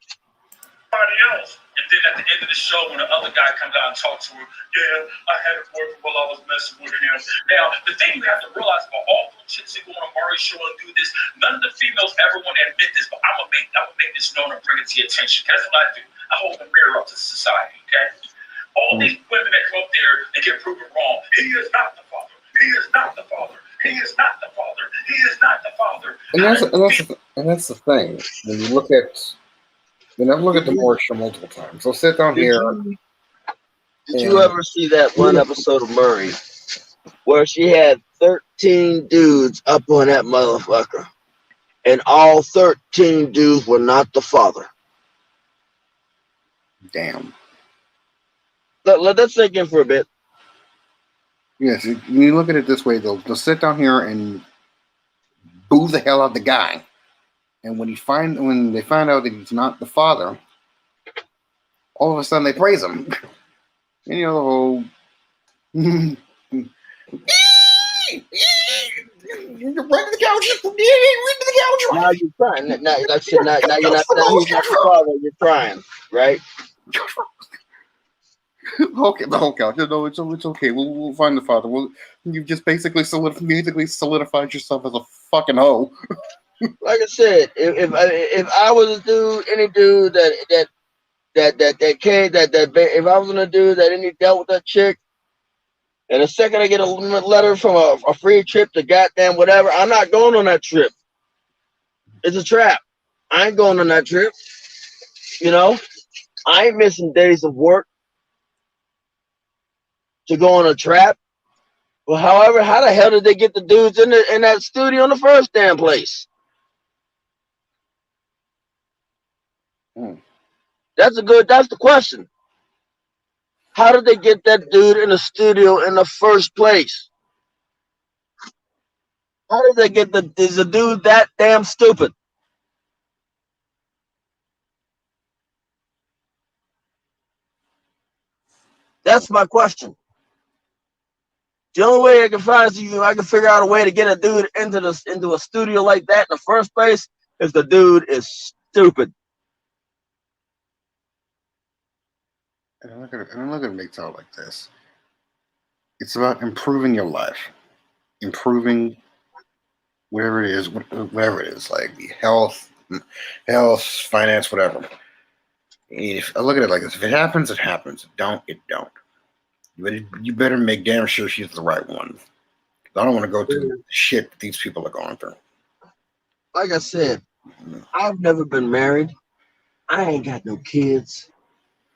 Somebody else. And then at the end of the show, when the other guy comes out and talks to her, yeah, I had a boyfriend while I was messing with him. Now, the thing you have to realize about all the chicks that go on a Murray show and do this, none of the females ever want to admit this, but I'm gonna make this known and bring it to your attention. That's what I do. I hold the mirror up to society, okay? All these women that come up there and get proven wrong. He is not the father. He is not the father. He is not the father. He is not the father. And that's the thing. When you look at the Morris show multiple times. So sit down here. Did you ever see that one episode of Murray where she had 13 dudes up on that motherfucker, and all 13 dudes were not the father? Damn. Let that sink in for a bit. Yes, when you look at it this way, they'll sit down here and boo the hell out of the guy. And when they find out that he's not the father, all of a sudden they praise him. And you know the whole you're right to the couch. Now you're crying. Now, like I said, now you're not the father. You're crying, right? Okay, the whole couch. No, it's okay. We'll find the father. You've just basically solidified yourself as a fucking hoe. Like I said, if I was to do any dude if I was gonna do that, any dealt with that chick, and the second I get a letter from a free trip to goddamn whatever, I'm not going on that trip. It's a trap. I ain't going on that trip. You know, I ain't missing days of work. to go on a trap. Well, however, how the hell did they get the dudes in that studio in the first damn place? That's the question. How did they get that dude in the studio in the first place? How did they get is the dude that damn stupid? That's my question. The only way I can find is I can figure out a way to get a dude into a studio like that in the first place is the dude is stupid. And I'm not gonna make it sound like this. It's about improving your life, improving whatever it is, like health, finance, whatever. If I look at it like this, if it happens, it happens. If it don't, it don't. You better make damn sure she's the right one. I don't want to go through the shit that these people are going through. Like I said, I've never been married. I ain't got no kids.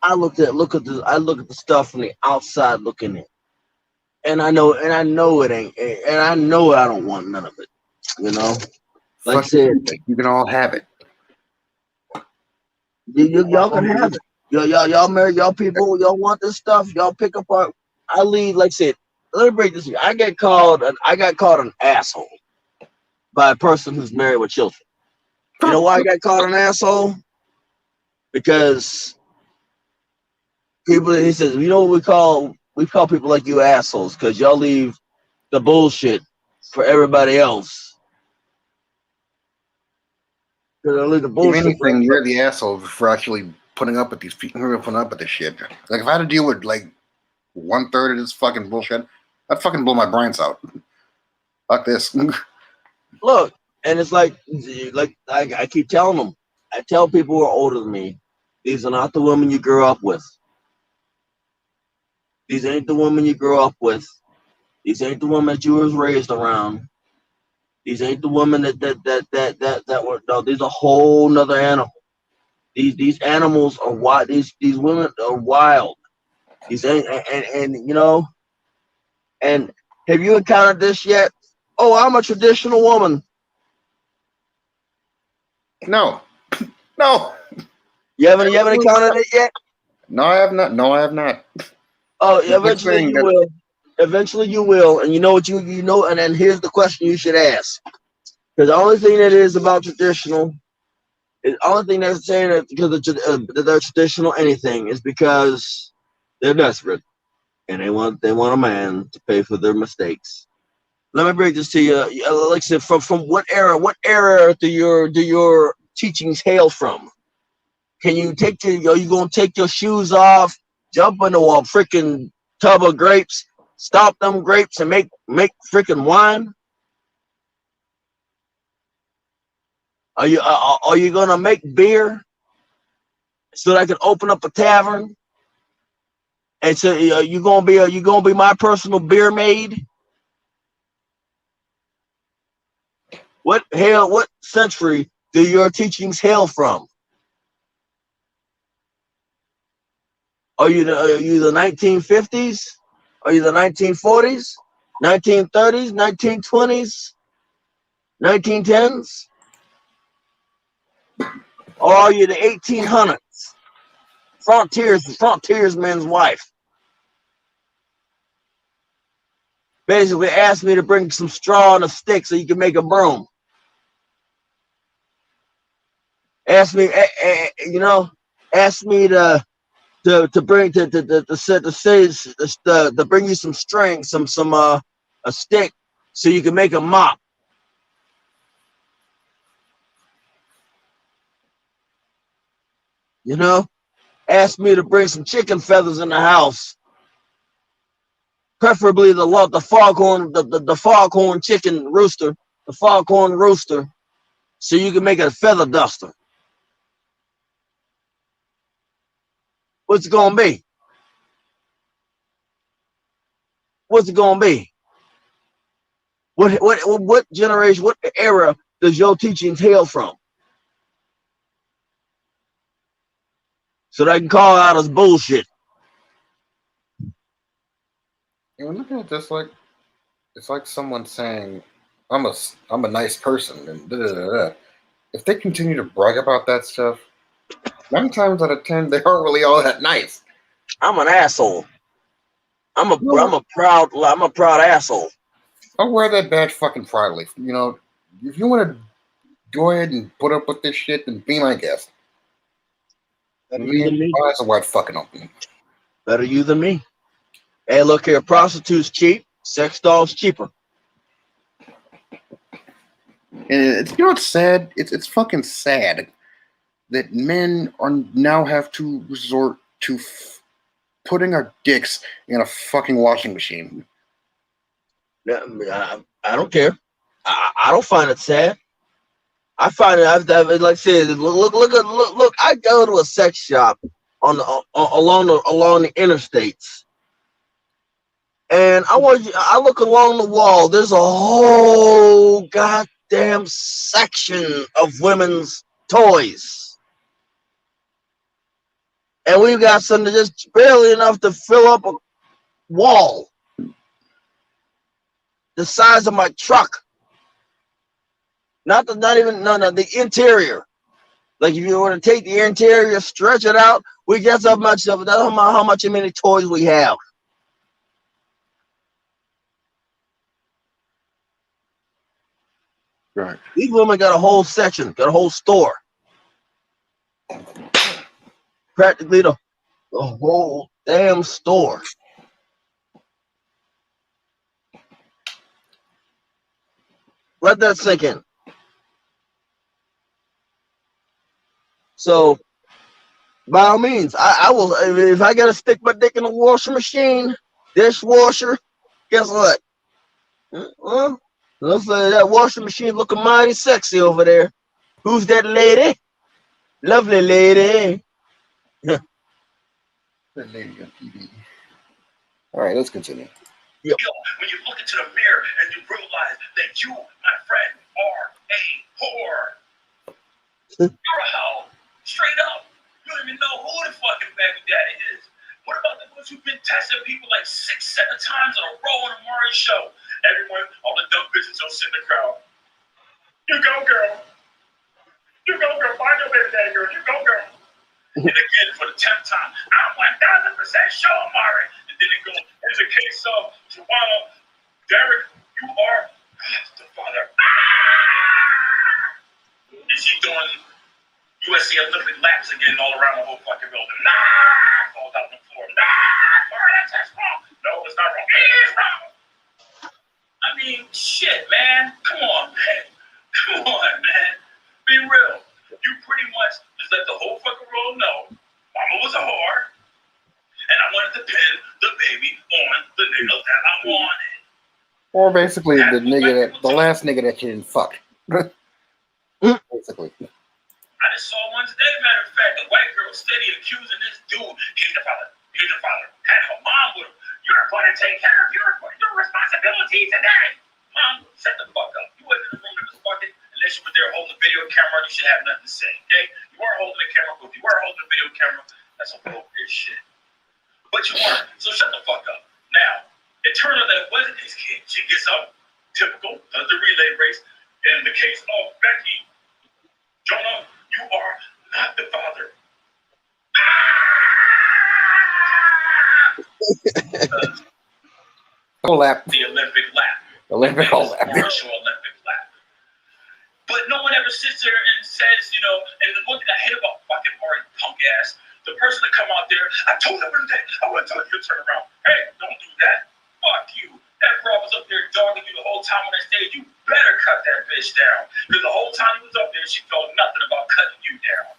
I look at the stuff from the outside looking in, and I know it ain't, and I know I don't want none of it. You know, like I said, you can all have it. Y'all can have it. Y'all married, y'all people, y'all want this stuff. Y'all pick apart. I leave, like I said. Let me break this here. I got called an asshole by a person who's married with children. You know why I got called an asshole? Because he says, you know what we call people like you assholes because y'all leave the bullshit for everybody else. Leave the bullshit. If anything, you're the asshole for actually putting up with these people. We're putting up with this shit. Like if I had to deal with like 1/3 of this fucking bullshit, I'd fucking blow my brains out. Fuck this. Look, and it's like I keep telling them. I tell people who are older than me, these are not the women you grew up with. These ain't the women you grew up with. These ain't the women that you was raised around. These ain't the women that were. No, these are a whole nother animal. These animals are wild. These women are wild. These ain't and you know. And have you encountered this yet? Oh, I'm a traditional woman. No. You haven't encountered it yet? No, I have not. Oh, eventually you will. Eventually you will, and you know what you know. And then here's the question you should ask: because the only thing that is about traditional, the only thing that's saying that because that they're traditional anything is because they're desperate and they want a man to pay for their mistakes. Let me break this to you. Like I said, from what era do your teachings hail from? Can you you gonna take your shoes off, jump into a freaking tub of grapes, stop them grapes and make freaking wine? Are you gonna make beer so that I can open up a tavern? And so you gonna be my personal beer maid? What century do your teachings hail from? Are you the 1950s? Are you the 1940s? 1930s? 1920s? 1910s? Or are you the 1800s? Frontiersman's wife. Basically asked me to bring some straw and a stick so you can make a broom. Asked me, asked me to bring to bring you some string, a stick so you can make a mop. You know, asked me to bring some chicken feathers in the house, preferably the foghorn, the foghorn chicken rooster, the foghorn rooster, so you can make a feather duster. What's it gonna be? What's it gonna be? What generation, what era does your teachings hail from? So that I can call out as bullshit. You're looking at this like it's like someone saying, I'm a nice person," and da da da da. If they continue to brag about that stuff, 9 times out of 10, they aren't really all that nice. I'm an asshole. I'm a proud asshole. I'll wear that badge fucking proudly. You know, if you want to go ahead and put up with this shit, then be my guest. Better you than me. My eyes are wide fucking open. Better you than me. Hey, look here, prostitutes cheap, sex dolls cheaper. And it's, you know what's sad? It's fucking sad that men are now have to resort to putting our dicks in a fucking washing machine. I don't care. I don't find it sad. I find it. Like I said, look. I go to a sex shop along the interstates, and I look along the wall. There's a whole goddamn section of women's toys, and we've got something just barely enough to fill up a wall the size of my truck. The interior. Like if you were to take the interior, stretch it out, we get so much of it. That's how many toys we have. Right. These women got a whole section, got a whole store. Practically the whole damn store. Let that sink in. So, by all means, I will. If I gotta stick my dick in a washing machine, dishwasher, guess what? Well, let's say that washing machine looking mighty sexy over there. Who's that lady? Lovely lady. That lady on TV. All right, let's continue. Yep. When you look into the mirror and you realize that you, my friend, are a whore. You're a hoe. Straight up. You don't even know who the fucking baby daddy is. What about the ones who've been testing people like 6-7 times in a row on a Maury show? Everyone, all the dumb bitches don't sit in the crowd. You go, girl. You go, girl. Find your baby daddy, girl. You go, girl. And again, for the 10th time, I'm 1000% sure, Maury. And then it goes, in the case of Tawana, Derek, you are the father. And she's doing USC Olympic laps again all around the whole fucking building. Falls out on the floor. Maury, that's wrong. No, it's not wrong. It is wrong. I mean, shit, man. Come on, man. Come on, man. Be real. You pretty much just let the whole fucking world know Mama was a whore, and I wanted to pin the baby on the nigga that I wanted. Or basically the last nigga that you didn't fuck. Basically. I just saw one today, matter of fact, a white girl steady accusing this dude, he's the father, had her mom with him. You're going to take care of your responsibility today. Mom, shut the fuck up. You wasn't in the room that was fucking, unless you were there holding the video camera, you should have nothing to say, okay? You weren't holding the camera, but if you were holding the video camera, that's some bullshit shit. But you weren't, so shut the fuck up. Now, it turned out that it wasn't his kid. She gets up, typical, does the relay race. In the case of Becky, Jonah, you are not the father. Lap. The Olympic lap. Olympic lap. Martial Olympic lap. But no one ever sits there and says, you know, and the one thing I hate about fucking Maury punk ass, the person that come out there, I told him that, I want to tell you to turn around. Hey, don't do that. Fuck you. That girl was up there dogging you the whole time on that stage. You better cut that bitch down. Because the whole time he was up there, she felt nothing about cutting you down.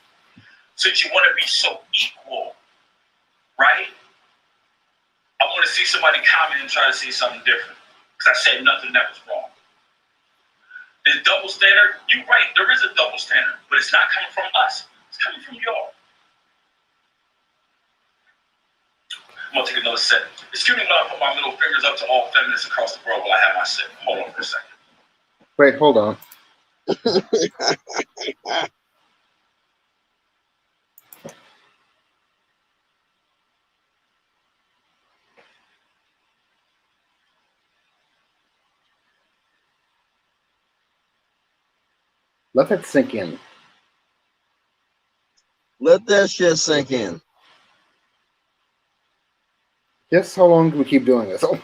Since you want to be so equal, right? I want to see somebody comment and try to see something different. Because I said nothing that was wrong. This double standard, you're right, there is a double standard. But it's not coming from us. It's coming from y'all. I'm going to take another sip. Excuse me when I put my middle fingers up to all feminists across the world while I have my sip. Hold on for a second. Wait, hold on. Let that sink in. Let that shit sink in. Guess how long do we keep doing this? Oh.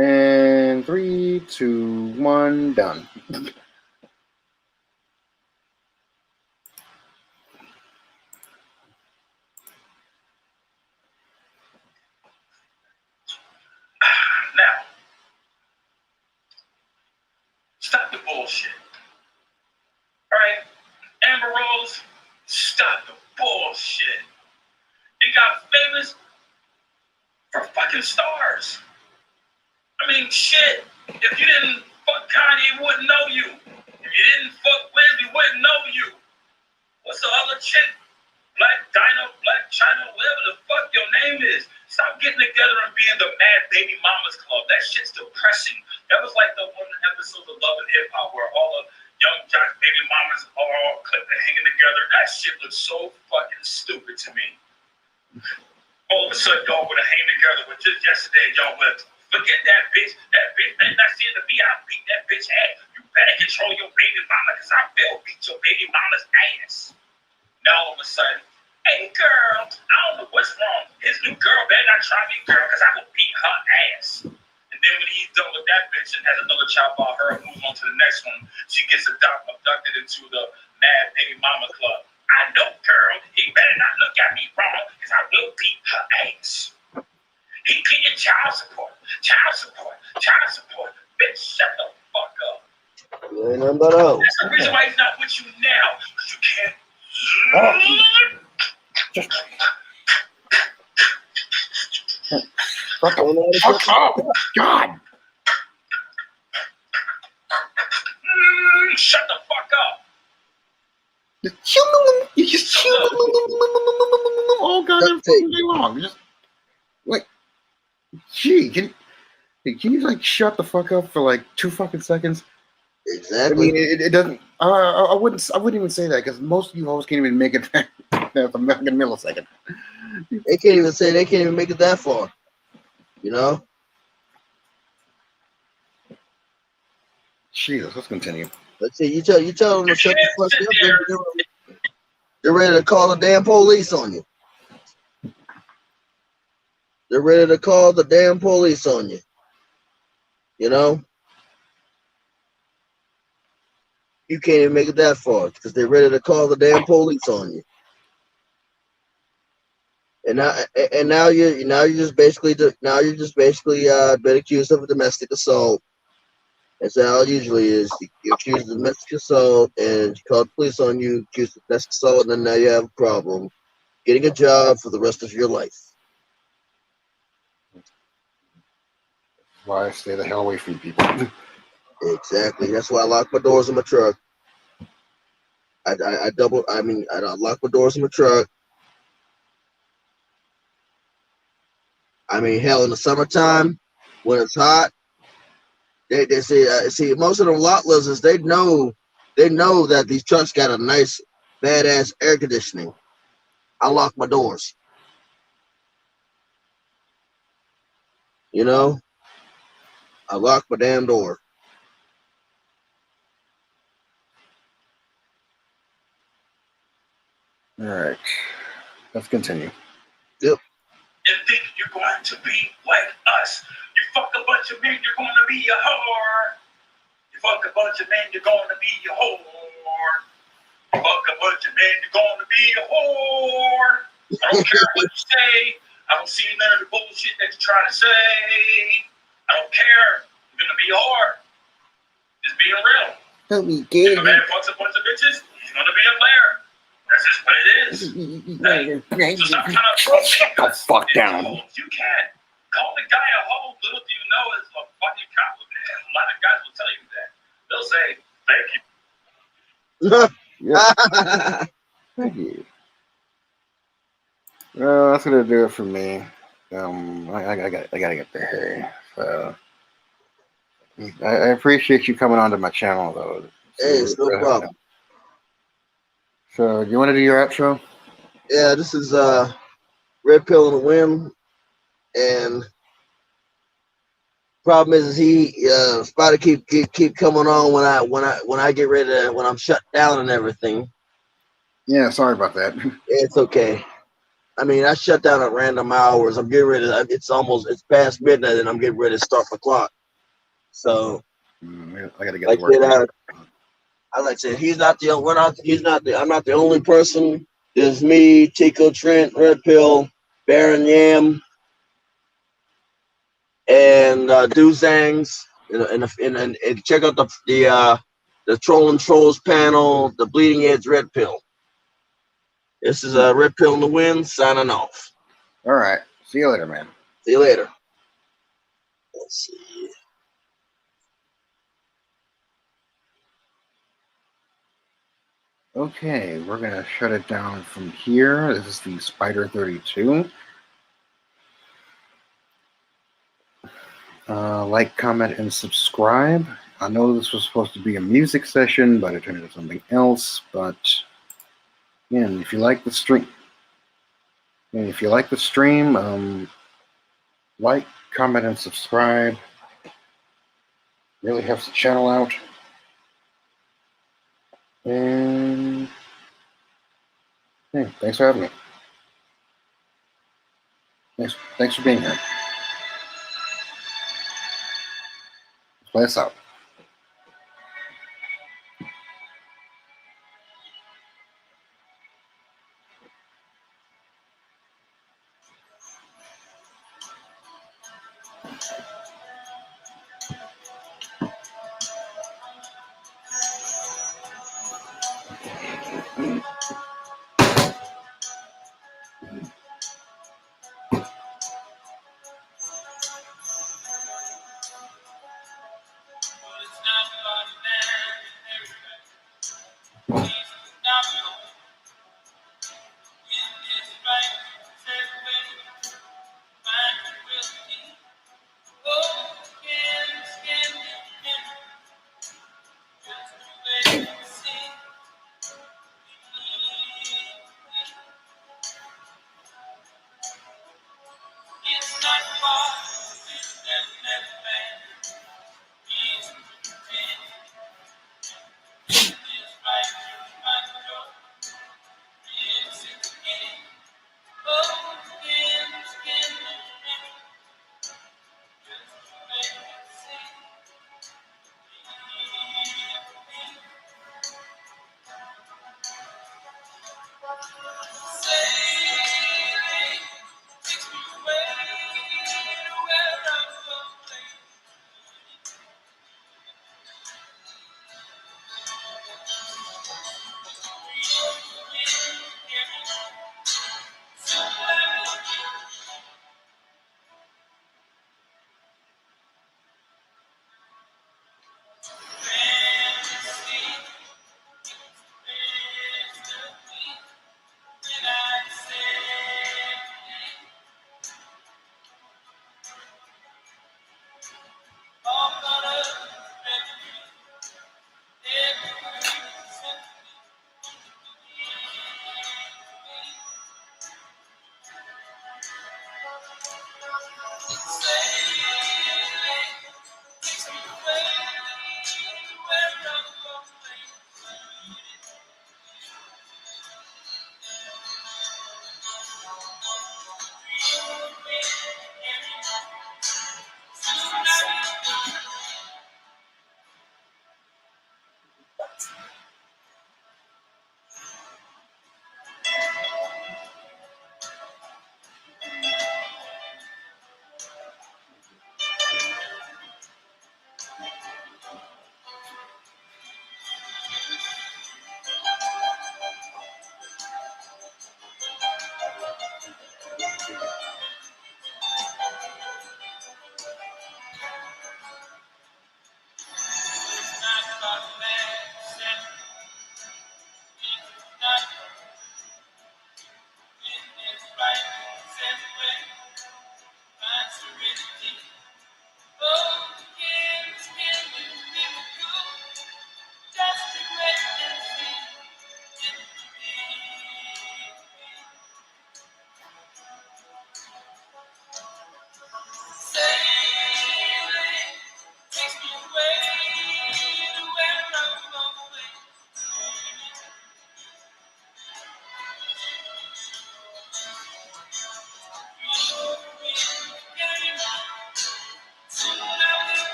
And 3, 2, 1, done. Now, stop the bullshit. All right? Amber Rose, stop the bullshit. You got famous for fucking stars. I mean, shit. If you didn't fuck Kanye, we wouldn't know you. If you didn't fuck Wiz, we wouldn't know you. What's the other chick? Black Dino, Black China, whatever the fuck your name is. Stop getting together and being the Mad Baby Mamas Club. That shit's depressing. That was like the one episode of Love and Hip Hop where all the young Jock baby mamas are all clipped and hanging together. That shit looks so fucking stupid to me. All of a sudden, y'all would have hang together, but just yesterday, y'all would forget that bitch. That bitch better not see it to me. I beat that bitch ass. You better control your baby mama, because I will beat your baby mama's ass. Now all of a sudden, hey girl, I don't know what's wrong. His new girl better not try me, girl, because I will beat her ass. And then when he's done with that bitch and has another child by her and moves on to the next one, she gets abducted into the Mad Baby Mama Club. I know, girl, he better not look at me wrong, because I will beat her ass. He getting child support. Bitch, shut the fuck up. You ain't nothing but out. That's the reason why he's not with you now, because you can't. Fuck up! God! Shut the fuck up! You just all goddamn fucking day long. Just like, gee, can you like shut the fuck up for like 2 fucking seconds? Exactly. I mean, it doesn't. I wouldn't even say that because most of you hosts can't even make it back there for a millisecond. They can't even say they can't even make it that far. You know? Jesus, let's continue. Let's see. You tell them to shut the fuck up. They're ready to call the damn police on you. They're ready to call the damn police on you. You know? You can't even make it that far because they're ready to call the damn police on you. And now you're just basically been accused of a domestic assault. That's how it usually is. You're accused of domestic assault and you call the police on you, accused of domestic assault, and then now you have a problem getting a job for the rest of your life. Why I stay the hell away from people. Exactly. That's why I lock my doors in my truck. I lock my doors in my truck. I mean, hell, in the summertime, when it's hot, they see most of them lot lizards, they know that these trucks got a nice, badass air conditioning. I lock my doors. You know? I lock my damn door. All right, let's continue. Yep. And think you're going to be like us. You fuck a bunch of men, you're going to be a whore. You fuck a bunch of men, you're going to be a whore. You fuck a bunch of men, you're going to be a whore. I don't care what you say. I don't see none of the bullshit that you're trying to say. I don't care. You're going to be a whore. Just being real. Help me, If a man fucks a bunch of bitches, he's going to be a player. That's just what it is. So stop trying to Shut the fuck down. You can't. Call the guy a hoe. Little do you know it's a fucking compliment. A lot of guys will tell you that. They'll say, thank you. Thank you. Well, that's gonna do it for me. I gotta get there. So I appreciate you coming onto my channel, though. Hey, it's no problem. So, you want to do your outro? Yeah, this is Red Pill in the Wind, and Problem is he Spider keep coming on when I get ready to, when I'm shut down and everything. Yeah, sorry about that. It's okay. I mean, I shut down at random hours. I'm getting ready to, it's past midnight and I'm getting ready to start the clock. So I gotta get to like work. that, I like to say he's not the we're not he's not the I'm not the only person. There's me, Tico, Trent, Red Pill, Baron Yam, and Duzangs. And check out the Troll and Trolls panel, the Bleeding Edge Red Pill. This is a Red Pill in the Wind signing off. All right. See you later, man. See you later. Let's see. Okay, we're gonna shut it down from here. This is the Spider 32. Like, comment, and subscribe. I know this was supposed to be a music session, but it turned into something else. But again, if you like the stream, like, comment, and subscribe. Really helps the channel out. And hey, thanks for having me. Thanks for being here. Let's play us out.